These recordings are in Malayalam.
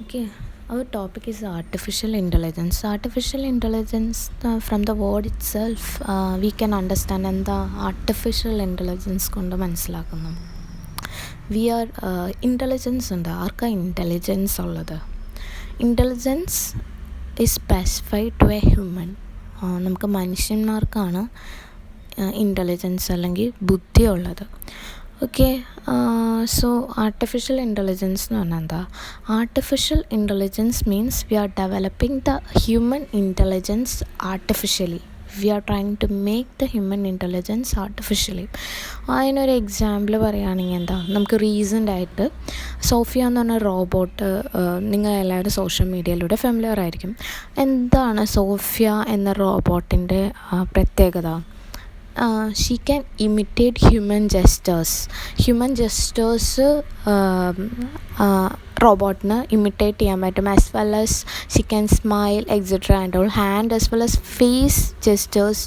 Okay, our topic is artificial intelligence. Artificial intelligence, from the word itself, we can understand എന്താ ആർട്ടിഫിഷ്യൽ ഇൻ്റലിജൻസ് കൊണ്ട് മനസ്സിലാക്കുന്നു. ഇൻ്റലിജൻസ് ഉണ്ട്. ആർക്കാ ഇൻ്റലിജൻസ് ഉള്ളത്? Intelligence is specified to a human. നമുക്ക് മനുഷ്യന്മാർക്കാണ് ഇൻ്റലിജൻസ് അല്ലെങ്കിൽ ബുദ്ധി ഉള്ളത്. ഓക്കെ, സോ ആർട്ടിഫിഷ്യൽ ഇൻ്റലിജൻസ് എന്ന് പറഞ്ഞാൽ എന്താ? Artificial intelligence means we are developing the human intelligence artificially. We are trying to make the human intelligence artificially. അതിനൊരു എക്സാമ്പിൾ പറയുകയാണെങ്കിൽ എന്താ, നമുക്ക് റീസെൻ്റായിട്ട് സോഫിയ എന്ന് പറഞ്ഞ റോബോട്ട്, നിങ്ങളെല്ലാവരും സോഷ്യൽ മീഡിയയിലൂടെ ഫെമിലിയർ ആയിരിക്കും. എന്താണ് സോഫിയ എന്ന റോബോട്ടിൻ്റെ പ്രത്യേകത? She can imitate human gestures. Human gestures റോബോട്ടിന് ഇമിറ്റേറ്റ് ചെയ്യാൻ പറ്റും. As well as she can smile etcetera and all. Hand as well as face gestures,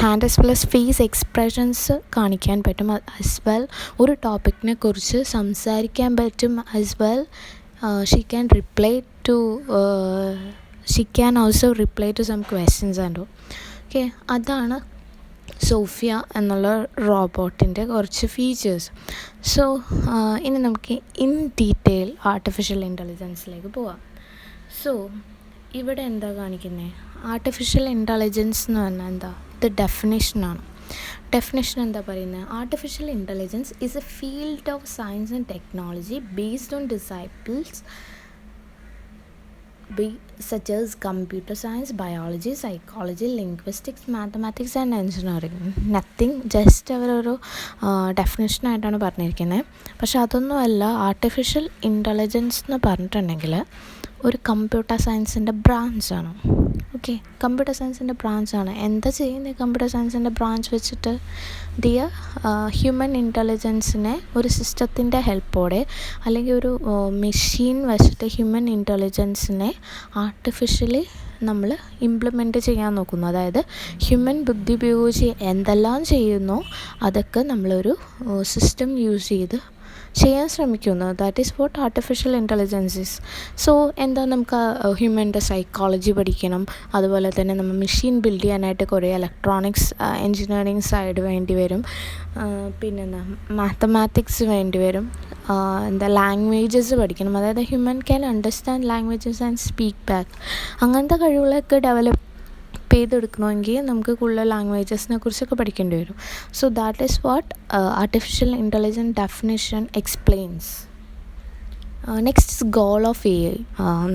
hand as well as face expressions കാണിക്കാൻ പറ്റും. ആസ് വെൽ ഒരു ടോപ്പിക്കിനെ കുറിച്ച് സംസാരിക്കാൻ പറ്റും. As well she can also reply to some questions and all. Okay, അതാണ് സോഫിയ എന്നുള്ള റോബോട്ടിൻ്റെ കുറച്ച് ഫീച്ചേഴ്സ്. സോ ഇനി നമുക്ക് ഇൻ ഡീറ്റെയിൽ ആർട്ടിഫിഷ്യൽ ഇൻ്റലിജൻസിലേക്ക് പോവാം. സോ ഇവിടെ എന്താ കാണിക്കുന്നത്? ആർട്ടിഫിഷ്യൽ ഇൻ്റലിജൻസ് എന്ന് പറഞ്ഞാൽ എന്താ? ഇത് ഡെഫിനേഷനാണ്. ഡെഫിനേഷൻ എന്താ പറയുന്നത്? Artificial intelligence is A field of science and technology based on disciplines such as computer science, biology, psychology, linguistics, mathematics and engineering. Nothing, just അവരൊരു ഡെഫിനേഷനായിട്ടാണ് പറഞ്ഞിരിക്കുന്നത്. പക്ഷെ അതൊന്നുമല്ല. ആർട്ടിഫിഷ്യൽ ഇൻ്റലിജൻസ് എന്ന് പറഞ്ഞിട്ടുണ്ടെങ്കിൽ ഒരു കമ്പ്യൂട്ടർ സയൻസിൻ്റെ ബ്രാഞ്ചാണ്. ഓക്കെ, കമ്പ്യൂട്ടർ സയൻസിൻ്റെ ബ്രാഞ്ചാണ്. എന്താ ചെയ്യുന്നത് കമ്പ്യൂട്ടർ സയൻസിൻ്റെ ബ്രാഞ്ച് വെച്ചിട്ട്? ഹ്യൂമൻ ഇൻ്റലിജൻസിനെ ഒരു സിസ്റ്റത്തിൻ്റെ ഹെൽപ്പോടെ അല്ലെങ്കിൽ ഒരു മെഷീൻ വെച്ചിട്ട് ഹ്യൂമൻ ഇൻ്റലിജൻസിനെ ആർട്ടിഫിഷ്യലി നമ്മൾ ഇംപ്ലിമെൻറ്റ് ചെയ്യാൻ നോക്കുന്നു. അതായത് ഹ്യൂമൻ ബുദ്ധി ഉപയോഗിച്ച് എന്തെല്ലാം ചെയ്യുന്നോ അതൊക്കെ നമ്മളൊരു സിസ്റ്റം യൂസ് ചെയ്ത് ചെയ്യാൻ ശ്രമിക്കുന്നു. That is what artificial intelligence is. So എന്താ, നമുക്ക് ഹ്യൂമൻ്റെ സൈക്കോളജി പഠിക്കണം. അതുപോലെ തന്നെ നമ്മൾ മെഷീൻ ബിൽഡ് ചെയ്യാനായിട്ട് കുറേ ഇലക്ട്രോണിക്സ് എൻജിനീയറിങ് സൈഡ് വേണ്ടി വരും. പിന്നെന്താ, മാത്തമാറ്റിക്സ് വേണ്ടി വരും. ലാംഗ്വേജസ് പഠിക്കണം. അതായത് human can understand languages and speak back. അങ്ങനത്തെ കഴിവുകളൊക്കെ ഡെവലപ്പ് ചെയ്തെടുക്കണമെങ്കിൽ നമുക്ക് കൂടുതൽ ലാംഗ്വേജസിനെ കുറിച്ചൊക്കെ പഠിക്കേണ്ടി വരും. So that is what artificial intelligence definition explains. Next is goal of AI.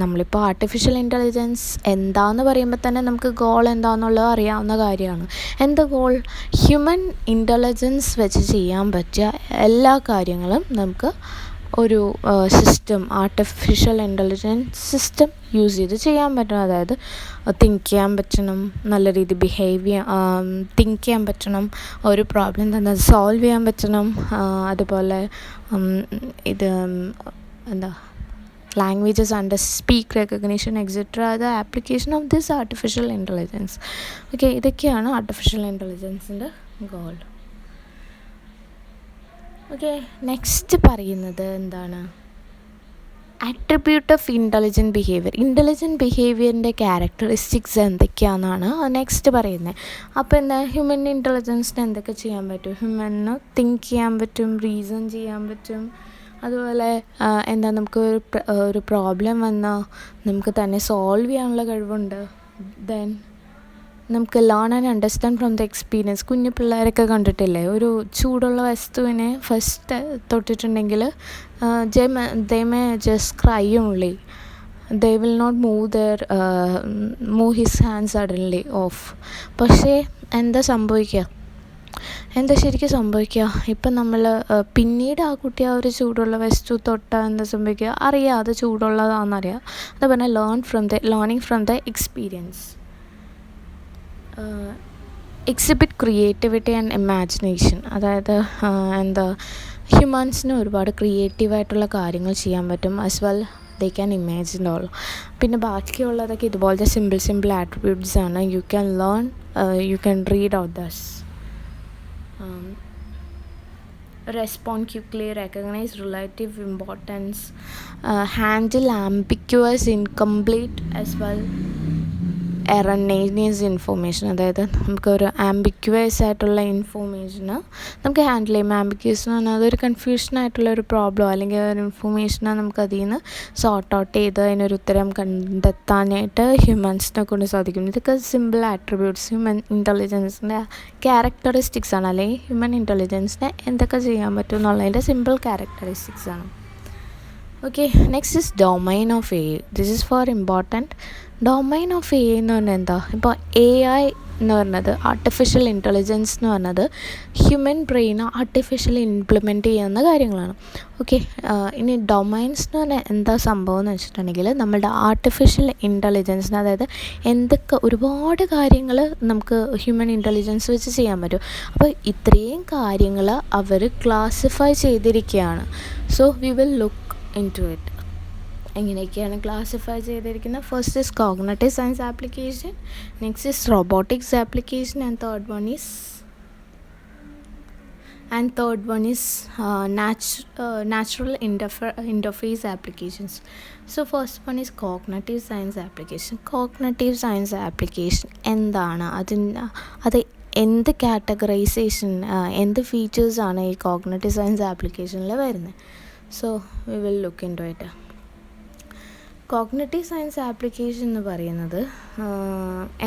നമ്മളിപ്പോൾ ആർട്ടിഫിഷ്യൽ ഇൻ്റലിജൻസ് എന്താണെന്ന് പറയുമ്പോൾ തന്നെ നമുക്ക് ഗോൾ എന്താണെന്നുള്ളത് അറിയാവുന്ന കാര്യമാണ്. എന്താ ഗോൾ? ഹ്യൂമൻ ഇൻ്റലിജൻസ് വെച്ച് ചെയ്യാൻ പറ്റിയ എല്ലാ കാര്യങ്ങളും നമുക്ക് ഒരു system, artificial intelligence system use ചെയ്ത് ചെയ്യാൻ പറ്റണം. അതായത് തിങ്ക് ചെയ്യാൻ പറ്റണം, നല്ല രീതിയിൽ തിങ്ക് ചെയ്യാൻ പറ്റണം, ഒരു പ്രോബ്ലം തന്നെ സോൾവ് ചെയ്യാൻ പറ്റണം. അതുപോലെ languages under speak recognition etcetera the application of this artificial intelligence. Okay, ഇതൊക്കെയാണ് ആർട്ടിഫിഷ്യൽ ഇൻ്റലിജൻസിൻ്റെ ഗോൾ. ഓക്കെ, നെക്സ്റ്റ് പറയുന്നത് എന്താണ്? Attribute of intelligent behaviour. Intelligent ബിഹേവിയറിൻ്റെ ക്യാരക്ടറിസ്റ്റിക്സ് എന്തൊക്കെയാണെന്നാണ് നെക്സ്റ്റ് പറയുന്നത്. അപ്പോൾ എന്താ, ഹ്യൂമൻ ഇൻ്റലിജൻസിന് എന്തൊക്കെ ചെയ്യാൻ പറ്റും? ഹ്യൂമന് തിങ്ക് ചെയ്യാൻ പറ്റും, റീസൺ ചെയ്യാൻ പറ്റും. അതുപോലെ നമുക്ക് ഒരു പ്രോബ്ലം വന്നാൽ നമുക്ക് തന്നെ സോൾവ് ചെയ്യാനുള്ള കഴിവുണ്ട്. ദെൻ നമുക്ക് learn and understand from the experience. കുഞ്ഞു പിള്ളേരൊക്കെ കണ്ടിട്ടില്ലേ, ഒരു ചൂടുള്ള വസ്തുവിനെ first തൊട്ടിട്ടുണ്ടെങ്കിൽ they may just cry only. They will not move his hands suddenly off. പക്ഷേ എന്താ ശരിക്കും സംഭവിക്കുക? ഇപ്പം നമ്മൾ പിന്നീട് ആ കുട്ടി ആ ഒരു ചൂടുള്ള വസ്തു തൊട്ടാൽ എന്താ സംഭവിക്കുക? അറിയാം, അത് ചൂടുള്ളതാണെന്നറിയാം. അത് പറഞ്ഞാൽ learning from the experience. Exhibit creativity and imagination. അതായത് ഹ്യൂമൻസിന് ഒരുപാട് ക്രിയേറ്റീവായിട്ടുള്ള കാര്യങ്ങൾ ചെയ്യാൻ പറ്റും. As well they can imagine all. പിന്നെ ബാക്കിയുള്ളതൊക്കെ ഇതുപോലത്തെ സിമ്പിൾ ആട്രിബ്യൂട്ട്സ് ആണ്. You can read out thus. respond quickly, recognize relative importance, handle ambiguous, incomplete as well erroneous information. അതായത് നമുക്കൊരു ആംബിക്വസ് ആയിട്ടുള്ള ഇൻഫോർമേഷന് നമുക്ക് ഹാൻഡിൽ ചെയ്യും. ആംബിക്വസ് എന്ന് പറഞ്ഞാൽ അതൊരു കൺഫ്യൂഷനായിട്ടുള്ളൊരു പ്രോബ്ലം അല്ലെങ്കിൽ ഒരു ഇൻഫോർമേഷനെ നമുക്ക് അതിൽ നിന്ന് സോർട്ട് ഔട്ട് ചെയ്ത് അതിനൊരു ഉത്തരം കണ്ടെത്താനായിട്ട് ഹ്യൂമൻസിനെ കൊണ്ട് സാധിക്കും. ഇതൊക്കെ സിമ്പിൾ ആട്രിബ്യൂട്ട്സ് ഹ്യൂമൻ ഇൻ്റലിജൻസിൻ്റെ ക്യാരക്ടറിസ്റ്റിക്സ് ആണ്, അല്ലെങ്കിൽ ഹ്യൂമൻ ഇൻ്റലിജൻസിനെ എന്തൊക്കെ ചെയ്യാൻ പറ്റും എന്നുള്ളതിൻ്റെ സിമ്പിൾ ക്യാരക്ടറിസ്റ്റിക്സ് ആണ്. Okay, next is domain of A I. This is for important. Domain of A I എന്ന് പറഞ്ഞാൽ എന്താ? ഇപ്പോൾ എ ഐ എന്ന് പറഞ്ഞത് ആർട്ടിഫിഷ്യൽ ഇൻ്റലിജൻസ് എന്ന് പറഞ്ഞത് ഹ്യൂമൻ ബ്രെയിൻ ആർട്ടിഫിഷ്യലി ഇംപ്ലിമെൻറ്റ് ചെയ്യുന്ന കാര്യങ്ങളാണ്. ഓക്കെ, ഇനി ഡൊമൈൻസ് എന്ന് പറഞ്ഞാൽ എന്താ സംഭവം എന്ന് വെച്ചിട്ടുണ്ടെങ്കിൽ നമ്മളുടെ ആർട്ടിഫിഷ്യൽ ഇൻ്റലിജൻസിന്, അതായത് എന്തൊക്കെ ഒരുപാട് കാര്യങ്ങൾ നമുക്ക് ഹ്യൂമൻ ഇൻ്റലിജൻസ് വെച്ച് ചെയ്യാൻ പറ്റും. അപ്പോൾ ഇത്രയും കാര്യങ്ങൾ അവർ ക്ലാസിഫൈ ചെയ്തിരിക്കുകയാണ്. So we will look into it. എങ്ങനെയൊക്കെയാണ് ക്ലാസിഫൈ ചെയ്തിരിക്കുന്നത്? First is cognitive science application, next is robotics application, and third one is natural interface applications. So first one is cognitive science application. Cognitive science application എന്താണ്? അത് എന്ത് കാറ്റഗറൈസേഷൻ, എന്ത് ഫീച്ചേഴ്സാണ് ഈ കോഗ്നിറ്റീവ് സയൻസ് ആപ്ലിക്കേഷനിൽ വരുന്നത്? So we will look into it. Cognitive science application എന്ന് പറയുന്നത്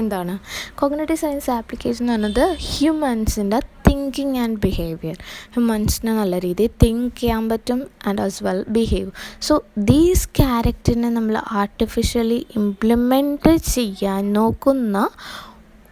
എന്താണ്? കോഗ്നിറ്റീവ് സയൻസ് ആപ്ലിക്കേഷൻ എന്ന് പറയുന്നത് ഹ്യൂമൻസിൻ്റെ തിങ്കിങ് ആൻഡ് ബിഹേവിയർ. ഹ്യൂമൻസിന് നല്ല രീതിയിൽ തിങ്ക് ചെയ്യാൻ പറ്റും and as well behave. So these ക്യാരക്ടറിനെ നമ്മൾ ആർട്ടിഫിഷ്യലി ഇംപ്ലിമെൻറ്റ് ചെയ്യാൻ നോക്കുന്ന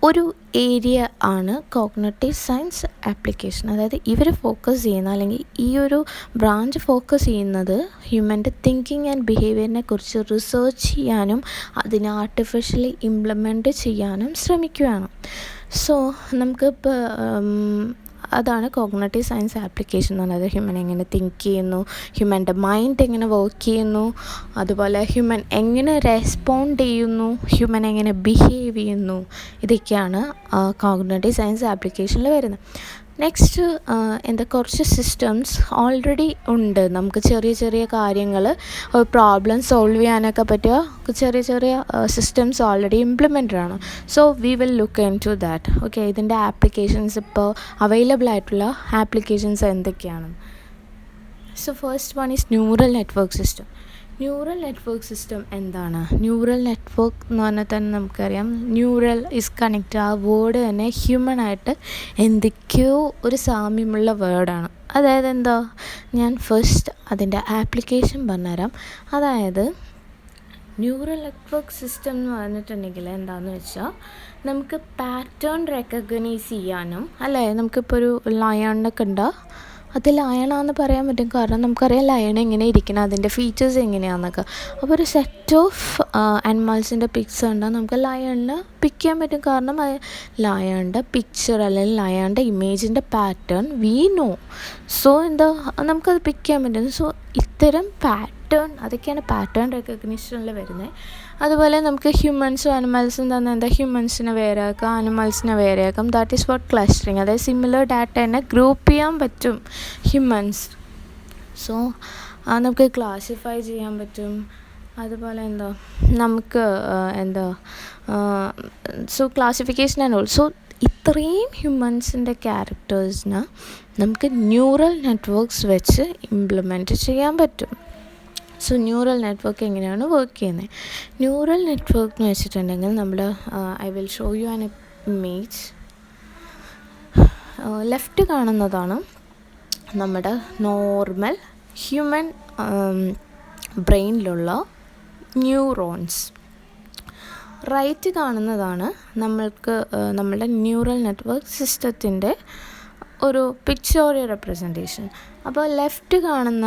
ഒരു ഏരിയ ആണ് കോഗ്നിറ്റീവ് സയൻസ് ആപ്ലിക്കേഷൻ. അതായത് ഇവർ ഫോക്കസ് ചെയ്യുന്ന, അല്ലെങ്കിൽ ഈ ഒരു ബ്രാഞ്ച് ഫോക്കസ് ചെയ്യുന്നത് ഹ്യൂമൻ്റെ തിങ്കിങ് ആൻഡ് ബിഹേവിയറിനെ കുറിച്ച് റിസർച്ച് ചെയ്യാനും അതിനെ ആർട്ടിഫിഷ്യലി ഇംപ്ലിമെൻറ്റ് ചെയ്യാനും ശ്രമിക്കുകയാണ്. സോ നമുക്കിപ്പോൾ അതാണ് കോഗ്നിറ്റീവ് സയൻസ് ആപ്ലിക്കേഷൻ എന്ന് പറയുന്നത്. ഹ്യൂമൻ എങ്ങനെ തിങ്ക് ചെയ്യുന്നു, ഹ്യൂമൻ്റെ മൈൻഡ് എങ്ങനെ വർക്ക് ചെയ്യുന്നു, അതുപോലെ ഹ്യൂമൻ എങ്ങനെ റെസ്പോണ്ട് ചെയ്യുന്നു, ഹ്യൂമൻ എങ്ങനെ ബിഹേവ് ചെയ്യുന്നു, ഇതൊക്കെയാണ് കോഗ്നിറ്റീവ് സയൻസ് ആപ്ലിക്കേഷനിൽ വരുന്നത്. നെക്സ്റ്റ് കുറച്ച് സിസ്റ്റംസ് ഓൾറെഡി ഉണ്ട്. നമുക്ക് ചെറിയ ചെറിയ കാര്യങ്ങൾ പ്രോബ്ലം സോൾവ് ചെയ്യാനൊക്കെ പറ്റിയ ചെറിയ സിസ്റ്റംസ് ഓൾറെഡി ഇംപ്ലിമെൻറ്റഡ് ആണ്. So we will look into that. Okay, ഇതിൻ്റെ ആപ്ലിക്കേഷൻസ് ഇപ്പോൾ അവൈലബിൾ ആയിട്ടുള്ള ആപ്ലിക്കേഷൻസ് എന്തൊക്കെയാണ്? So first one is neural network system. Neural network system എന്താണ്? ന്യൂറൽ നെറ്റ്വർക്ക് എന്ന് പറഞ്ഞാൽ തന്നെ നമുക്കറിയാം, ന്യൂറൽ ഇസ് കണക്റ്റ്. ആ വേർഡ് തന്നെ ഹ്യൂമനായിട്ട് എന്തൊക്കെയോ ഒരു സാമ്യമുള്ള വേർഡാണ്. അതായത് എന്താ? ഞാൻ ഫസ്റ്റ് അതിൻ്റെ ആപ്ലിക്കേഷൻ പറഞ്ഞുതരാം. അതായത് ന്യൂറൽ നെറ്റ്വർക്ക് സിസ്റ്റം എന്ന് പറഞ്ഞിട്ടുണ്ടെങ്കിൽ എന്താണെന്ന് വെച്ചാൽ, നമുക്ക് പാറ്റേൺ റെക്കഗ്നൈസ് ചെയ്യാനും, അല്ലേ, നമുക്കിപ്പോൾ ഒരു ലയണൊക്കെ ഉണ്ടോ, അത് ലയണാന്ന് പറയാൻ പറ്റും. കാരണം നമുക്കറിയാം ലയൺ എങ്ങനെ ഇരിക്കണം, അതിൻ്റെ ഫീച്ചേഴ്സ് എങ്ങനെയാണെന്നൊക്കെ. അപ്പോൾ ഒരു സെറ്റ് ഓഫ് ആനിമൽസിൻ്റെ പിക്ചർ ഉണ്ടാകും, നമുക്ക് ലയണിന് പിക്ക് ചെയ്യാൻ പറ്റും. കാരണം ലയണിൻ്റെ പിക്ചർ അല്ലെങ്കിൽ ലയണിൻ്റെ ഇമേജിൻ്റെ പാറ്റേൺ വി നോ. സോ നമുക്കത് പിക്ക് ചെയ്യാൻ പറ്റും. സോ ഇത്തരം പാറ്റേൺ, അതൊക്കെയാണ് പാറ്റേൺ റെക്കഗ്നിഷനിൽ വരുന്നത്. അതുപോലെ നമുക്ക് ഹ്യൂമൻസും അനിമൽസും തന്നെ ഹ്യൂമൻസിനെ വേറെ ആക്കാം, അനിമൽസിനെ വേറെ ആക്കാം. That is for clustering. അതായത് സിമിലർ ഡാറ്റ തന്നെ ഗ്രൂപ്പ് ചെയ്യാൻ പറ്റും ഹ്യൂമൻസ്. സോ നമുക്ക് ക്ലാസിഫൈ ചെയ്യാൻ പറ്റും. അതുപോലെ നമുക്ക് സോ ക്ലാസിഫിക്കേഷൻ ആൻഡ് ഓൾസോ ഇത്രയും ഹ്യൂമൻസിൻ്റെ ക്യാരക്ടേഴ്സിന് നമുക്ക് ന്യൂറൽ നെറ്റ്വർക്ക്സ് വെച്ച് ഇംപ്ലിമെൻറ്റ് ചെയ്യാൻ പറ്റും. സോ ന്യൂറൽ നെറ്റ്വർക്ക് എങ്ങനെയാണ് വർക്ക് ചെയ്യുന്നത്? ന്യൂറൽ നെറ്റ്വർക്ക് എന്ന് വെച്ചിട്ടുണ്ടെങ്കിൽ നമ്മൾ I will show you an image. Left കാണുന്നതാണ് നമ്മുടെ നോർമൽ ഹ്യൂമൻ ബ്രെയിനിലുള്ള ന്യൂറോൺസ്. റൈറ്റ് കാണുന്നതാണ് നമ്മളുടെ ന്യൂറൽ നെറ്റ്വർക്ക് സിസ്റ്റത്തിൻ്റെ ഒരു പിക്ചോറിയൽ റെപ്രസെൻറ്റേഷൻ. അപ്പോൾ ലെഫ്റ്റ് കാണുന്ന